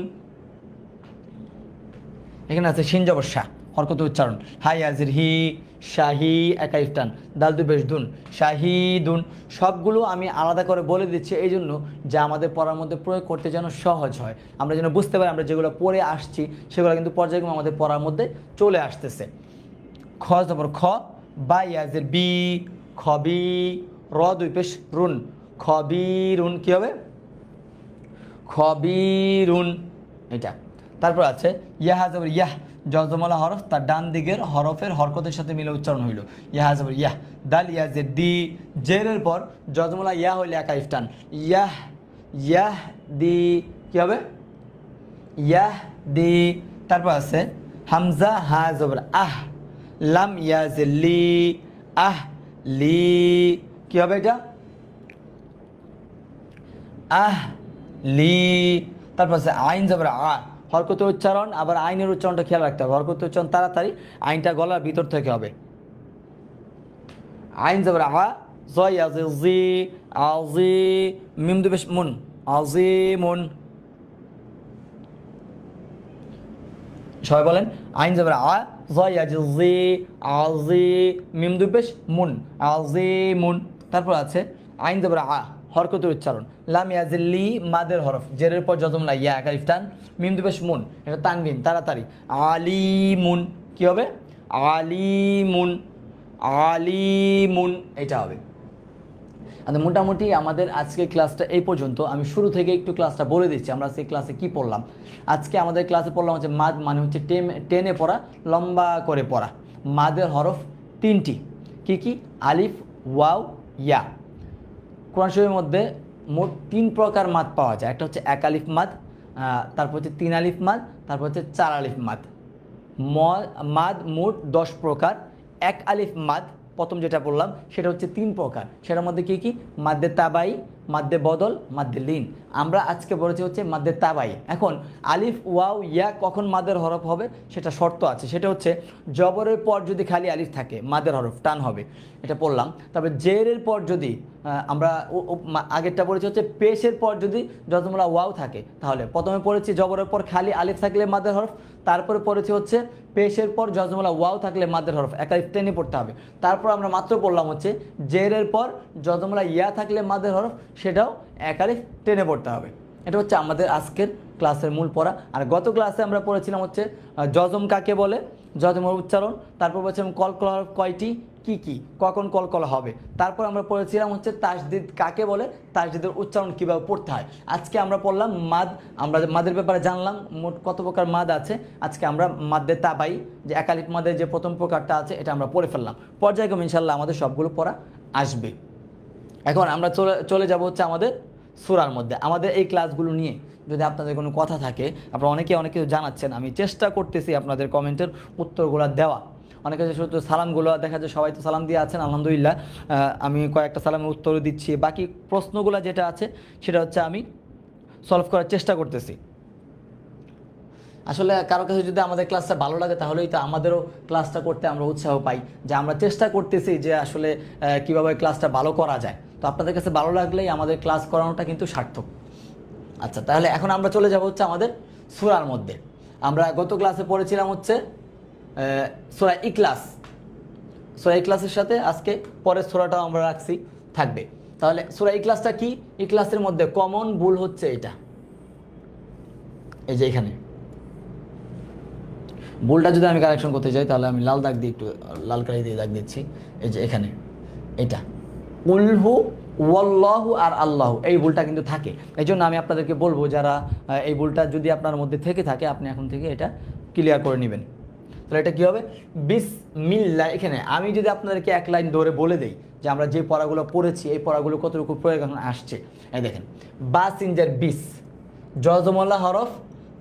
এখানে আছে শিন জবর শা, হরকত উচ্চারণ, হাই ইয়াজের হি, শাহি, একা ইফটান, দাল দুই পেশ দুন, শাহিদুন। সবগুলো আমি আলাদা করে বলে দিচ্ছি এই জন্য যে আমাদের পড়ার মধ্যে প্রয়োগ করতে যেন সহজ হয়, আমরা যেন বুঝতে পারি আমরা যেগুলো পড়ে আসছি সেগুলো কিন্তু পর্যায়ক্রমে আমাদের পড়ার মধ্যে চলে আসতেছে। খ জবর খ, বা ইয়াজের বি, খবি, র দুই পেশ রুন, খবিরুন, কি হবে? খবিরুন, এটা। তারপর আছে ইয়াহা জবর ইয়াহ, জজমলা হরফ, তার ডান দিকের হরফের হরকতের সাথে মিলে উচ্চারণ হইল, ইয়াহা জবর ইয়াহ। দাল ইয়াজের দি, জেরের পর জজমলা ইয়া হইলে একা ইফটান, ইয়াহ, ইয়াহ দি, কি হবে? ইয়াহ দি। তারপর আছে হামজা হা জবর আহ, লাম ইয়াজের লি, আহ লি, কি হবে এটা? আহ লি। তারপর আছে আইন জবর আ, হরকতের উচ্চারণ, আবার আইনের উচ্চারণটা খেয়াল রাখতে হবে, হরকতের উচ্চারণ তাড়াতাড়ি, আইনটা গলার ভিতর থেকে হবে। আইন জবর আ, জয় ইয়াজে জি, আজি, মিম দুই পেশ মুন, আজিমুন। সবাই বলেন, আইন জবর আ, জয় ইয়াজে জি, আজি, মিম দুই পেশ মুন, আজিমুন। তারপর আছে আইন জবর আ, হরকতের উচ্চারণ, লাম ইয়াজের লি, মাদের হরফ, জেরের পর জজমলা ইয়া একা ইফটান, মিম দুই পেশ মুন, এটা তানবিন তাড়াতাড়ি, আলিমুন, কি হবে? আলিমুন, আলিমুন, এটা হবে। মোটামুটি আমাদের আজকে ক্লাসটা এই পর্যন্ত। আমি শুরু থেকে একটু ক্লাসটা বলে দিচ্ছি আমরা আজকে ক্লাসে কি পড়লাম। আজকে আমাদের ক্লাসে পড়লাম হচ্ছে মাদ, মানে হচ্ছে টেনে পড়া, লম্বা করে পড়া, মাদের হরফ তিনটি। কি কি? আলিফ, ওয়াও, ইয়া। কোরআন শরীফের মধ্যে মোট 3 প্রকার মাদ পাওয়া যায়। একটা হচ্ছে এক আলিফ মাদ, তারপর হচ্ছে 3 আলিফ মাদ, তারপর হচ্ছে 4 আলিফ মাদ। মাদ মোট 10 প্রকার। এক আলিফ মাদ প্রথম যেটা বললাম সেটা হচ্ছে 3 প্রকার। সেটার মধ্যে কি কি? মাদ্দে তাবাই, মাদ্দে বদল, মাদ্দে লিন। আমরা আজকে বলেছি হচ্ছে মাদ্দে তাবাই। এখন আলিফ, ওয়াও, ইয়া কখন মাদের হরফ হবে সেটা শর্ত আছে। সেটা হচ্ছে জবরের পর যদি খালি আলিফ থাকে মাদের হরফ টান হবে, এটা পড়লাম। তারপরে জেরের পর যদি আমরা আগেরটা পড়েছি হচ্ছে পেশের পর যদি যজমলা ওয়াও থাকে, তাহলে প্রথমে পড়েছি জবরের পর খালি আলিফ থাকলে মাদের হরফ, তারপরে পড়েছি হচ্ছে পেশের পর যজমলা ওয়াও থাকলে মাদের হরফ, এক আলিফ টেনে পড়তে হবে। তারপর আমরা মাত্র পড়লাম হচ্ছে জেরের পর যজমলা ইয়া থাকলে মাদের হরফ, সেটাও এক আলিফ টেনে পড়তে হবে। এটা হচ্ছে আমাদের আজকের ক্লাসের মূল পড়া। আর গত ক্লাসে আমরা পড়েছিলাম হচ্ছে যজম কাকে বলে, যজমের উচ্চারণ। তারপর বলছিলাম কলকলা হরফ কয়টি, কি কি, কখন কলকলা হবে। তারপর আমরা পড়েছিলাম হচ্ছে তাসদিদ কাকে বলে, তাসদিদের উচ্চারণ কীভাবে পড়তে হয়। আজকে আমরা পড়লাম মাদ। আমরা মাদের ব্যাপারে জানলাম মোট কত প্রকার মাদ আছে। আজকে আমরা মাদ্দে তাবাই, যে একালিফ মাদের যে প্রথম প্রকারটা আছে, এটা আমরা পড়ে ফেললাম। পর্যায়ক্রমে ইনশাল্লাহ আমাদের সবগুলো পড়া আসবে। এখন আমরা চলে যাব হচ্ছে আমাদের সূরার মধ্যে। আমাদের এই ক্লাসগুলো নিয়ে যদি আপনাদের কোনো কথা থাকে, আপনারা অনেকে কিছু জানাচ্ছেন, আমি চেষ্টা করতেছি আপনাদের কমেন্টের উত্তরগুলো দেওয়া। অনেকে শুধু সালামগুলো দেখা যায়, সবাই তো সালাম দিয়ে আছেন আলহামদুলিল্লাহ, আমি কয়েকটা সালামের উত্তরও দিচ্ছি। বাকি প্রশ্নগুলো যেটা আছে সেটা হচ্ছে আমি সলভ করার চেষ্টা করতেছি। আসলে কারো কাছে যদি আমাদের ক্লাসটা ভালো লাগে তাহলেই তো আমাদেরও ক্লাসটা করতে আমরা উৎসাহ পাই, যে আমরা চেষ্টা করতেছি যে আসলে কীভাবে ক্লাসটা ভালো করা যায়। তো আপনাদের কাছে ভালো লাগলেই আমাদের ক্লাস করানোটা কিন্তু সার্থক। আচ্ছা, তাহলে এখন আমরা চলে যাব হচ্ছে আমাদের সূরার মধ্যে। আমরা গত ক্লাসে পড়েছিলাম হচ্ছে সূরা ইখলাস। সূরা ইখলাসের সাথে আজকে পরের সূরাটাও আমরা রাখছি, থাকবে। তাহলে সূরা ইখলাসটা কি? ইখলাসের মধ্যে কমন ভুল হচ্ছে এটা, এই যে এখানে ভুলটা যদি আমি কারেকশন করতে চাই তাহলে আমি লাল দাগ দিয়ে, একটু লাল কালি দিয়ে দাগ দিচ্ছি। এই যে এখানে এটা কুলহু ওয়াল্লাহু আর আল্লাহু, এই ভুলটা কিন্তু থাকে। এই জন্য আমি আপনাদেরকে বলবো, যারা এই ভুলটা যদি আপনার মধ্যে থেকে থাকে, আপনি এখন থেকে এটা ক্লিয়ার করে নেবেন। তাহলে এটা কী হবে? বিসমিল্লাহ। এখানে আমি যদি আপনাদেরকে এক লাইন ধরে বলে দেই যে আমরা যে পড়াগুলো পড়েছি এই পড়াগুলো কতটুকু প্রয়োগ এখন আসছে। এই দেখেন, বা সিনজার বিস, জজমলা হরফ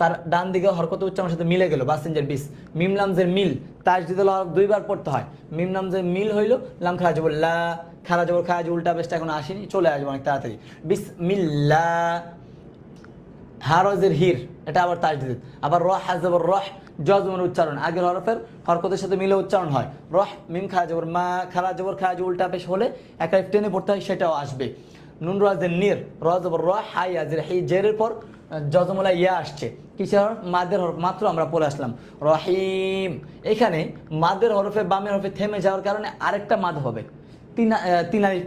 তার ডান দিকে হরকত উচ্চারণের সাথে মিলে গেল, বা সিনজার বিস। মিম লামজের মিল, তাসদিদুল হরফ 2 বার পড়তে হয়। মিম লামজের মিল হইল, লাম খারা জবর লা, খারা জবর খা, যে উল্টা বেশটা এখন আসেনি, চলে আসবে অনেক তাড়াতাড়ি। বিসমিল্লাহ। হারজের হির, এটা আবার তাসদিদ। আবার রহ হাজবর রহ, জজমের উচ্চারণ আগের হরফের হরকতের সাথে মিলে উচ্চারণ হয়। রহ মিম খারা জবর মা, খারা জবর খা, যে উল্টা পেশ হলে এক আলিফ টেনে পড়তে হয়, সেটাও আসবে। নুন রাজের নির, র জবর র, হাই আজের হাই, জেরের পর যজমলা ইয়া আসছে। কিসের হরফ? মাদের হরফ। মাত্র আমরা পড়ে আসলাম রহিম। এখানে মাদের হরফে বামের হরফে থেমে যাওয়ার কারণে আরেকটা মাদ হবে, তিন আলিফ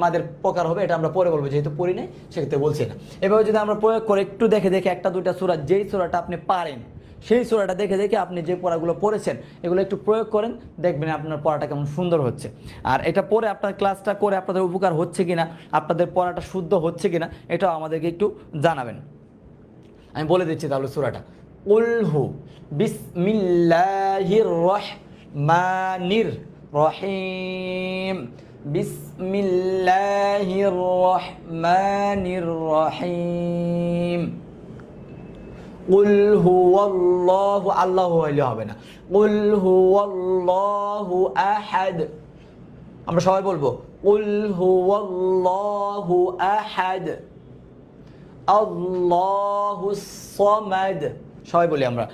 মাদের প্রকার হবে। এটা আমরা পরে বলবো, যেহেতু পড়ি নাই সেক্ষেত্রে বলছি না। এভাবে যদি আমরা প্রয়োগ করে একটু দেখে একটা দুইটা সূরা, যেই সূরাটা আপনি পারেন সেই সূরাটা দেখে আপনি যে পড়াগুলো পড়েছেন এগুলো একটু প্রয়োগ করেন, দেখবেন আপনার পড়াটা কেমন সুন্দর হচ্ছে। আর এটা পরে আপনার ক্লাসটা করে আপনাদের উপকার হচ্ছে কিনা, আপনাদের পড়াটা শুদ্ধ হচ্ছে কিনা, এটাও আমাদেরকে একটু জানাবেন। আমি বলে দিচ্ছি তাহলে সূরাটা। কুলহু বিসমিল্লাহির রহমানির রহিম, বিসমিল্লাহির রহমানির রহিম। কুল হুয়াল্লাহু, আল্লাহু হইলে হবে না, কুল হুয়াল্লাহু আহাদ। আমরা সবাই বলবো কুল হুয়াল্লাহু আহাদ, আল্লাহুস সামাদ। সবাই বলি আমরা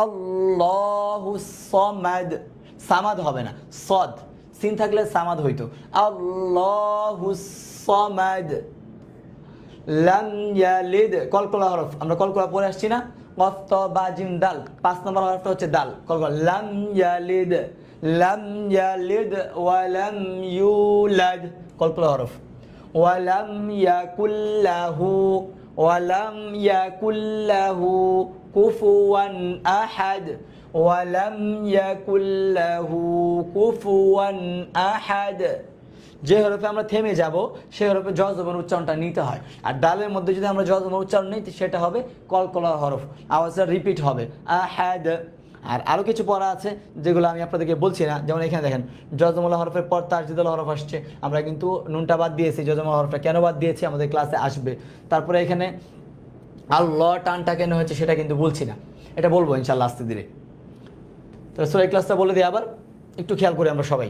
আল্লাহুস সামাদ। সামাদ হবে না, সদ সিন থাকলে সামাদ হইতো। আল্লাহুস সামাদ। লাম ইয়ালিদ, কলকলা হরফ, আমরা কলকলা পড়ে আসছি না, কফ ত বা জিম দাল, 5 নম্বর হরফটা হচ্ছে দাল, কলকলা। লাম ইয়ালিদ, লাম ইয়ালিদ ওয়া লাম ইউলাদ, কলকলা হরফ। ওয়া লাম ইয়াকুল্লাহু, ওয়া লাম ইয়াকুল্লাহু কুফুয়ান আহাদ, ওয়া লাম ইয়াকুল্লাহু কুফুয়ান আহাদ। যে হরফে আমরা থেমে যাব সেই হরফে জজমের উচ্চারণটা নিতে হয়। আর ডালের মধ্যে যদি আমরা জজমের উচ্চারণ নিই সেটা হবে কলকলা হরফ, আওয়াজটা রিপিট হবে আহাদ। আর আরও কিছু পড়া আছে যেগুলো আমি আপনাদেরকে বলছি না, যেমন এখানে দেখেন জজমুল্লাহ হরফের পর তাসদিদুল হরফ আসছে, আমরা কিন্তু নুনটা বাদ দিয়েছি, জজমুল্লাহ হরফটা কেন বাদ দিয়েছি আমাদের ক্লাসে আসবে। তারপরে এখানে আল্লাহ টানটা কেন হয়েছে সেটা কিন্তু বলছি না, এটা বলবো ইনশাল্লাহ আস্তে ধীরে। তো সূরা ইখলাসটা বলে দিই আবার, একটু খেয়াল করি আমরা সবাই।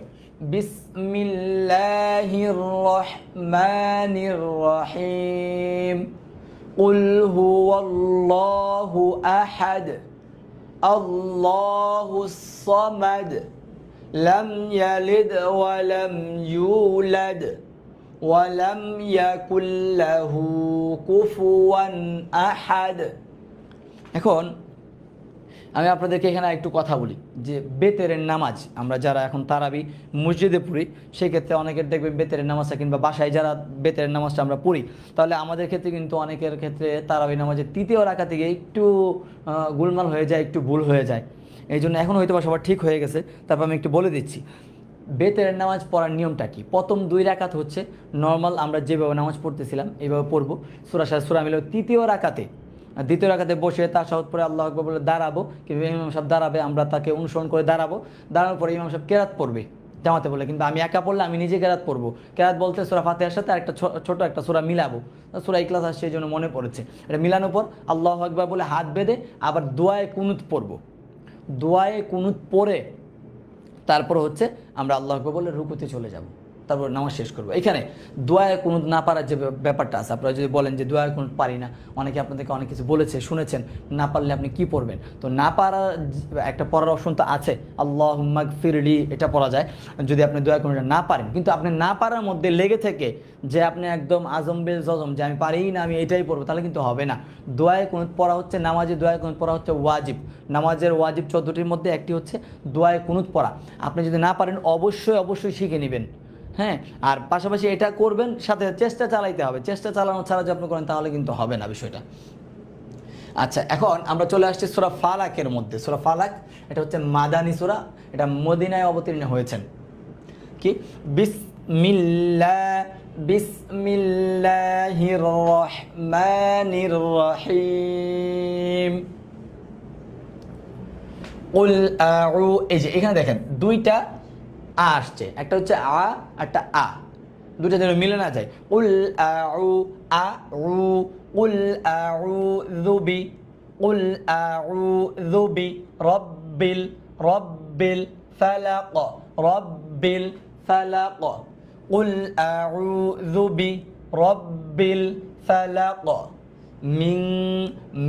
বিসমিল্লাহির রহমানির রহিম। কুল হুয়াল্লাহু আহাদ আল্লাহুস সামাদ লাম ইয়ালিদ ওয়া লাম ইউলাদ ওয়া লাম ইয়াকুল লাহু কুফুয়ান আহাদ। এখন আমি আপনাদেরকে এখানে একটু কথা বলি যে বেতেরের নামাজ আমরা যারা এখন তারাবি মসজিদে পড়ি, সেই ক্ষেত্রে অনেকের দেখবে বেতেরের নামাজটা কিংবা বাসায় যারা বেতেরের নামাজটা আমরা পড়ি, তাহলে আমাদের ক্ষেত্রে কিন্তু অনেকের ক্ষেত্রে তারাবি নামাজের তৃতীয় রাকাত থেকে একটু গোলমাল হয়ে যায়, একটু ভুল হয়ে যায়। এই জন্য এখন হয়তো বা সবার ঠিক হয়ে গেছে, তারপর আমি একটু বলে দিচ্ছি বেতেরের নামাজ পড়ার নিয়মটা কি। প্রথম 2 রাকাত হচ্ছে নর্মাল আমরা যেভাবে নামাজ পড়তেছিলাম এইভাবে পড়বো, সূরা সাথে সূরা মিলে। তৃতীয় রাকাতে দ্বিতীয় রাকাতে বসে তাশাহুদ পড়ে আল্লাহু আকবার বলে দাঁড়াবো, কিংবা ইমাম সাহেব দাঁড়াবে, আমরা তাকে অনুসরণ করে দাঁড়াবো। দাঁড়ানোর পরে ইমাম সাহেব কেরাত পড়বে জামাতে বলে, কিন্তু আমি একা পড়লে আমি নিজে কেরাত পড়বো। কেরাত বলতে সূরা ফাতিহার সাথে একটা ছোট একটা সূরা মিলাবো, সূরা ইখলাস আসছে এই জন্য মনে পড়েছে। এটা মিলানোর পর আল্লাহু আকবার বলে হাত বেঁধে আবার দোয়ায়ে কুনুত পড়বো। দোয়ায়ে কুনুত পড়ে তারপর হচ্ছে আমরা আল্লাহু আকবার বলে রুকুতে চলে যাব, তারপর নামাজ শেষ করবো। এখানে দোয়ায়ে কুনুত না পারার যে ব্যাপারটা আছে, আপনারা যদি বলেন যে দোয়ায়ে কুনুত পারি না, অনেকে আপনাদেরকে অনেক কিছু বলেছে শুনেছেন, না পারলে আপনি কি পড়বেন। তো না পারার একটা পড়ার অপশন তো আছে, আল্লাহুম্মা গফিরলি, এটা পড়া যায় যদি আপনি দোয়ায়ে কুনুতটা না পারেন। কিন্তু আপনি না পারার মধ্যে লেগে থেকে যে আপনি একদম আজম বেল জজম যে আমি পারিই না, আমি এটাই পড়বো, তাহলে কিন্তু হবে না। দোয়ায়ে কুনুত পড়া হচ্ছে নামাজে, দোয়ায়ে কুনুত পড়া হচ্ছে ওয়াজিব। নামাজের ওয়াজিব 14টির মধ্যে একটি হচ্ছে দোয়ায়ে কুনুত পড়া। আপনি যদি না পারেন অবশ্যই শিখে নেবেন, হ্যাঁ। আর পাশাপাশি এটা করবেন, সাথে চেষ্টা চালাইতে হবে, চেষ্টা চালানো ছাড়া যদি আপনি করেন তাহলে কিন্তু হবে না বিষয়টা। আচ্ছা, এখন আমরা চলে আসছি সূরা ফালাকের মধ্যে। সূরা ফালাক এটা হচ্ছে মাদানী সূরা, এটা মদিনায় অবতীর্ণ হয়েছেন। কি বিসমিল্লাহির রহমানির রহিম। কুল আউ, এই যে এখানে দেখেন 2টা আ আসছে, একটা হচ্ছে আ, একটা আ, দুটা যেন মিলে না যায়। কুল আউ কুল আউযু বি রব্বিল ফালাক কুল আউযু বি রব্বিল ফালাক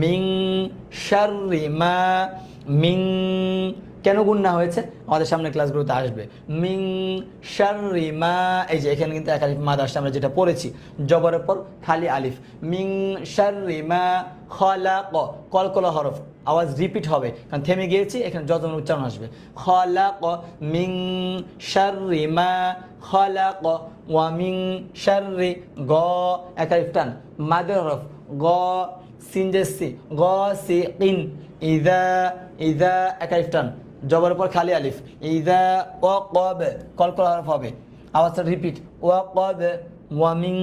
মিন শাররি মা। মিন কেন গুণনা হয়েছে আমাদের সামনে ক্লাসগুলোতে আসবে। মিন শাররি মা, এই যে এখানে কিন্তু এক আলিফ মাদ আসছে, আমরা যেটা পড়েছি জবরের পর খালি আলিফ। মিন শাররি মা খলাক, কলকলা হরফ, আওয়াজ রিপিট হবে কারণ থেমে গিয়েছি, এখানে যতন উচ্চারণ আসবে। খলাক মিন শাররি মা খলাক ওয়া মিন শাররি, গ এক আলিফ টান মাদের হরফ, গ সিনজেসি গ সি ইন, ইদা এক আলিফ টান জবরের পর খালি আলিফ, ইদা ওয়াকাব কলকলা হরফ হবে, আওয়াজটা রিপিট ওয়াকাব। ওয়া মিন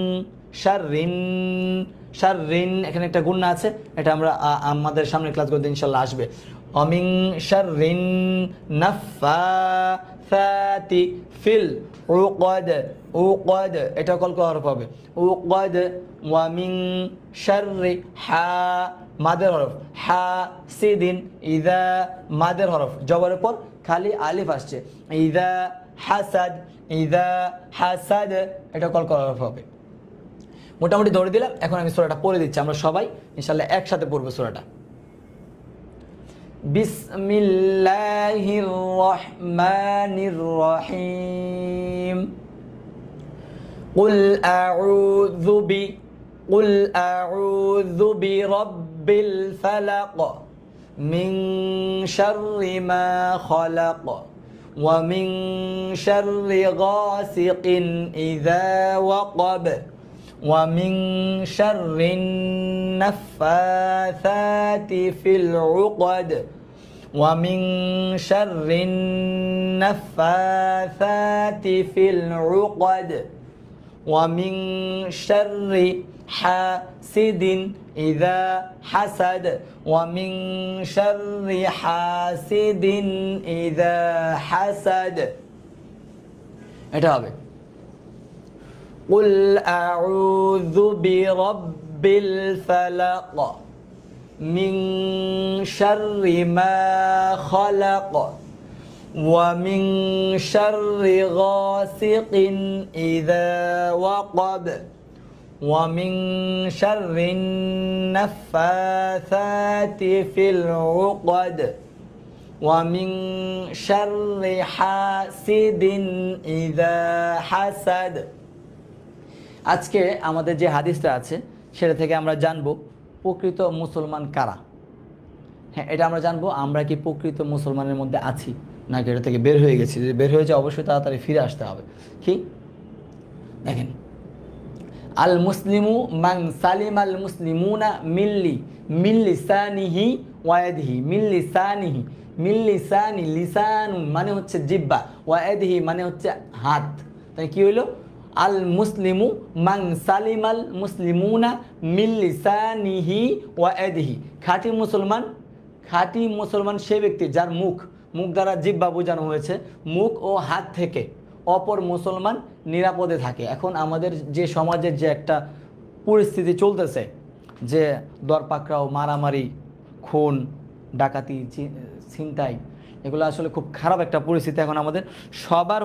শাররিন এখানে একটা গুণনা আছে, এটা আমরা আমাদের সামনে ক্লাসগুলোতে ইনশাআল্লাহ আসবে। ওয়া মিন শাররিন নাফাসাতি ফিল উকাদ, এটা কলকলা হরফ হবে উকাদ। ওয়া মিন শাররি মাদের হরফ হাসিদিন, ইদা মাদের হরফ জবরের পর খালি আলিফ আসছে, ইদা হাসাদ এটা কলকলা হরফ হবে। মোটামুটি ধরে দিলাম। এখন আমি সূরাটা পড়ে দিচ্ছি, আমরা সবাই ইনশাআল্লাহ একসাথে পড়বো সূরাটা। বিসমিল্লাহির রহমানির রহিম। কুল আউযু বিরাব্বিল ফালাক মিন শাররি মা খলাক ওয়া মিন শাররি গাসিকিন ইযা ওয়াকাব ওয়া মিন শাররিন নাফাসাতি ফিল উকাদ ওয়া মিন শাররিন নাফাসাতি ফিল উকাদ ওয়া মিন শাররি হাসিদিন ইযা হাসাদ ওয়া মিন শাররি হাসিদিন ইযা হাসাদ। এটা হবে কুল আউযু বিরাব্বিল ফালাক মিন শাররি মা খালাক ওয়া মিন শাররি গাসিকিন ইযা ওয়াকাব ওয়া মিন শাররিন নাফাসাতি ফিল উকদ ওয়া মিন শাররি হাসিদিন ইযা হাসাদ। আজকে আমাদের যে হাদিসটা আছে সেটা থেকে আমরা জানবো প্রকৃত মুসলমান কারা। হ্যাঁ, এটা আমরা জানবো আমরা কি প্রকৃত মুসলমানের মধ্যে আছি নাকি এটা থেকে বের হয়ে গেছি। যদি বের হয়ে যায় অবশ্যই তাড়াতাড়ি ফিরে আসতে হবে। কি দেখেন, আল মুসলিমু মান সালিম আল মুসলিমুনা মিল্লিসানিহি ওয়ায়াদিহি মিল্লিসানিহি মিল্লিসানি লিসানুন মানে হচ্ছে জিহ্বা, ওয়ায়াদিহি মানে হচ্ছে হাত। তাই কি হইলো? আল মুসলিমু মান সালিম আল মুসলিমুনা মিল্লিসানিহি ওয়ায়াদিহি। খাঁটি মুসলমান সে ব্যক্তি যার মুখ দ্বারা জিহ্বা বোঝানো হয়েছে, মুখ ও হাত থেকে অপর মুসলমান নিরাপদে থাকে। এখন আমাদের যে সমাজের যে একটা পরিস্থিতি চলতেছে, যে দরপাকড়াও, মারামারি, খুন, ডাকাতি, ছিনতাই, এগুলো আসলে খুব খারাপ একটা পরিস্থিতি। এখন আমাদের সবার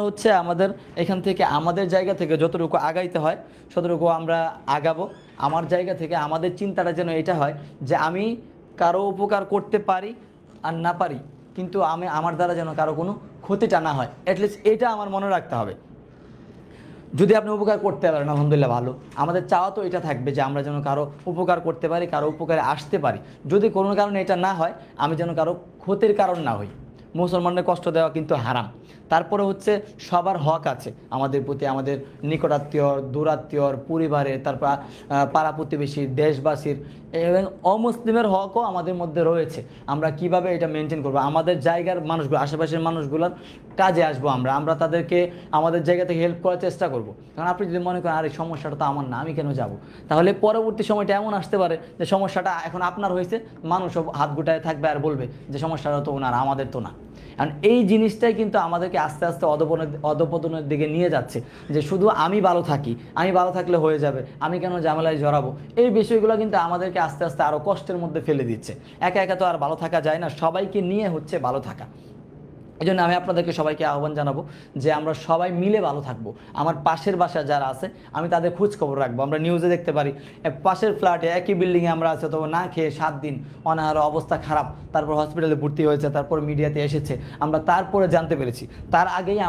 হচ্ছে আমাদের এখান থেকে আমাদের জায়গা থেকে যতটুকু আগাইতে হয় ততটুকু আমরা আগাবো। আমার জায়গা থেকে আমাদের চিন্তাটা যেন এটা হয় যে আমি কারো উপকার করতে পারি আর না পারি, কিন্তু আমার দ্বারা যেন কারো কোনো ক্ষতিটা না হয়। অ্যাটলিস্ট এটা আমার মনে রাখতে হবে। যদি আপনি উপকার করতে পারেন আলহামদুলিল্লাহ, ভালো। আমাদের চাওয়া তো এটা থাকবে যে আমরা যেন কারো উপকার করতে পারি, কারো উপকারে আসতে পারি। যদি কোনো কারণে এটা না হয়, আমি যেন কারো ক্ষতির কারণ না হই। মুসলমানদের কষ্ট দেওয়া কিন্তু হারাম। তারপরে হচ্ছে সবার হক আছে আমাদের প্রতি, আমাদের নিকটাত্মীয়র, দূরাত্মীয়র, পরিবারের, তারপর পাড়া প্রতিবেশীর, দেশবাসীর এবং অমুসলিমের হকও আমাদের মধ্যে রয়েছে। আমরা কিভাবে এটা মেনটেন করবো? আমাদের জায়গার মানুষগুলো, আশেপাশের মানুষগুলোর কাজে আসবো আমরা তাদেরকে আমাদের জায়গা থেকে হেল্প করার চেষ্টা করবো। কারণ আপনি যদি মনে করেন আরে সমস্যাটা তো আমার না, আমি কেন যাব, তাহলে পরবর্তী সময়টা এমন আসতে পারে যে সমস্যাটা এখন আপনার হয়েছে, মানুষও হাত গুটায় থাকবে আর বলবে যে সমস্যাটা তো ওনার, আমাদের তো না। কারণ এই জিনিসটাই কিন্তু আমাদেরকে আস্তে আস্তে অধপতনের দিকে নিয়ে যাচ্ছে, যে শুধু আমি ভালো থাকি, আমি ভালো থাকলে হয়ে যাবে, আমি কেন ঝামেলায় জড়াবো। এই বিষয়গুলো কিন্তু আমাদেরকে আস্তে আস্তে আরও কষ্টের মধ্যে ফেলে দিচ্ছে। একা একা তো আর ভালো থাকা যায় না, সবাইকে নিয়ে হচ্ছে ভালো থাকা। এই জন্য আমি আপনাদেরকে সবাইকে আহ্বান জানাবো যে আমরা সবাই মিলে ভালো থাকবো। আমার পাশের বাসা যারা আছে আমি তাদের খোঁজ খবর রাখবো। আমরা নিউজে দেখতে পারি পাশের ফ্ল্যাটে একই বিল্ডিংয়ে আমরা আছে, তবে না খেয়ে 7 দিন অনাহার, অবস্থা খারাপ, তারপর হসপিটালে ভর্তি হয়েছে, তারপর মিডিয়াতে এসেছে, আমরা তারপরে জানতে পেরেছি। তার আগেই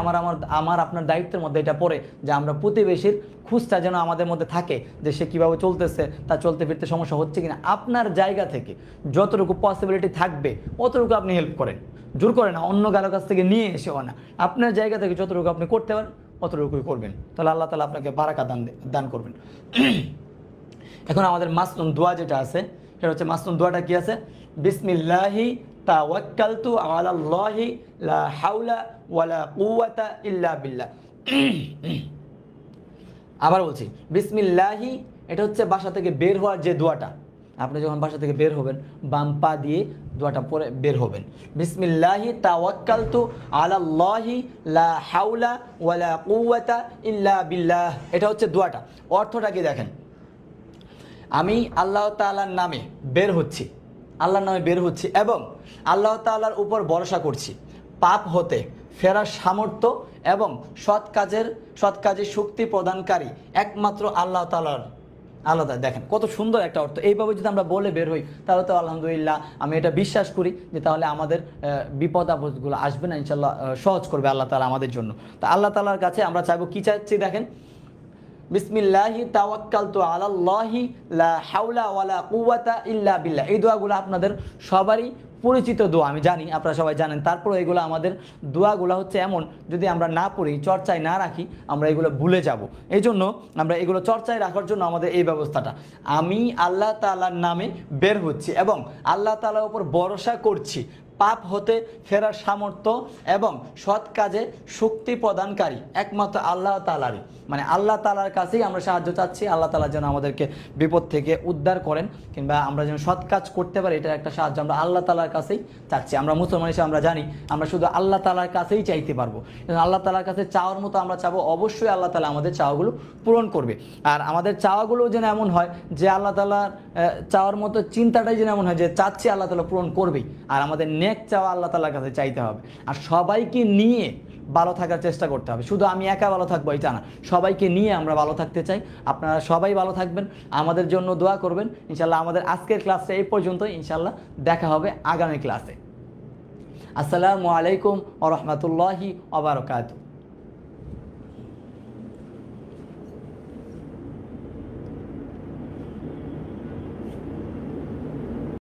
আমার আপনার দায়িত্বের মধ্যে এটা পড়ে যে আমরা প্রতিবেশীর খুঁজটা যেন আমাদের মধ্যে থাকে, যে সে কীভাবে চলতেছে, তার চলতে ফিরতে সমস্যা হচ্ছে কিনা। আপনার জায়গা থেকে যতটুকু পসিবিলিটি থাকবে অতটুকু আপনি হেল্প করেন, জোর করে না, অন্য কারো কাছ থেকে নিয়ে এসেও না। আপনার জায়গা থেকে যতটুকু আপনি করতে পারেন অতটুকুই করবেন, তাহলে আল্লাহ তাআলা আপনাকে বারাকা দান করবেন। এখন আমাদের মাসনুন দোয়া যেটা আছে সেটা হচ্ছে, মাসনুন দোয়াটা কি আছে? বিসমিল্লাহি তাওয়াক্কালতু আলাল্লাহি লা হাওলা ওয়ালা কুওয়াতা ইল্লা বিল্লাহ। আবার বলছি, বিসমিল্লাহি, এটা হচ্ছে বাসা থেকে বের হওয়ার যে দোয়াটা। আপনি যখন বাসা থেকে বের হবেন বাম পা দিয়ে দোয়াটা পরে বের হবেন, বিসমিল্লাহি তাওয়াক্কালতু আলাল্লাহি লা হাওলা ওয়ালা কুওয়াতা ইল্লা বিল্লাহ। এটা হচ্ছে দোয়াটা। অর্থটা কি দেখেন, আমি আল্লাহ তাআলার নামে বের হচ্ছি, আল্লাহর নামে বের হচ্ছি এবং আল্লাহ তাআলার উপর ভরসা করছি। পাপ হতে ফেরার সামর্থ্য এবং সৎ কাজের শক্তি প্রদানকারী একমাত্র আল্লাহ তাআলার। আলাদা দেখেন কত সুন্দর একটা অর্থ। এইভাবে যদি আমরা বলে বের হই তাহলে তো আলহামদুলিল্লাহ, আমি এটা বিশ্বাস করি যে তাহলে আমাদের বিপদ আপদগুলো আসবে না, ইনশাল্লাহ সহজ করবে আল্লাহ তাআলা আমাদের জন্য। তা আল্লাহ তাআলার কাছে আমরা চাইবো, কি চাচ্ছি দেখেন, বিসমিল্লাহি তাওয়াক্কালতু আলাল্লাহি লা হাওলা ওয়ালা কুওয়াতা ইল্লা বিল্লাহ। এই দোয়াগুলো আপনাদের সবারই পরিচিত দোয়া, আমি জানি আপনারা সবাই জানেন। তারপরে এগুলো আমাদের দোয়াগুলো হচ্ছে এমন, যদি আমরা না পড়ি, চর্চায় না রাখি, আমরা এগুলো ভুলে যাব। এই জন্য আমরা এগুলো চর্চায় রাখার জন্য আমাদের এই ব্যবস্থাটা, আমি আল্লাহ তাআলার নামে বের হচ্ছি এবং আল্লাহ তাআলার উপর ভরসা করছি। পাপ হতে ফেরার সামর্থ্য এবং সৎ কাজে শক্তি প্রদানকারী একমাত্র আল্লাহ তাআলারই, মানে আল্লাহ তাআলার কাছেই আমরা সাহায্য চাচ্ছি। আল্লাহ তাআলা যেন আমাদেরকে বিপদ থেকে উদ্ধার করেন, কিংবা আমরা যেন সৎ কাজ করতে পারি, এটার একটা সাহায্য আমরা আল্লাহ তাআলার কাছেই চাচ্ছি। আমরা মুসলমান হিসেবে আমরা জানি আমরা শুধু আল্লাহ তাআলার কাছেই চাইতে পারবো। আল্লাহ তাআলার কাছে চাওয়ার মতো আমরা চাবো, অবশ্যই আল্লাহ তাআলা আমাদের চাওয়াগুলো পূরণ করবে। আর আমাদের চাওয়াগুলো যেন এমন হয় যে আল্লাহ তাআলার চাওয়ার মতো চিন্তাটাই যেন এমন হয় যে চাচ্ছি আল্লাহ তাআলা পূরণ করবেই। আর আমাদের নেক চাওয়া আল্লাহ তাআলার কাছে চাইতে হবে। আর সবাইকে নিয়ে ভালো থাকার চেষ্টা করতে হবে, শুধু আমি একা ভালো থাকবো এটা না, সবাইকে নিয়ে আমরা ভালো থাকতে চাই। আপনারা সবাই ভালো থাকবেন, আমাদের জন্য দোয়া করবেন। ইনশাল্লাহ আমাদের আজকের ক্লাসটা এই পর্যন্তই, ইনশাল্লাহ দেখা হবে আগামী ক্লাসে। আসসালামু আলাইকুম ওয়া রাহমাতুল্লাহি ওয়া বারাকাতুহু।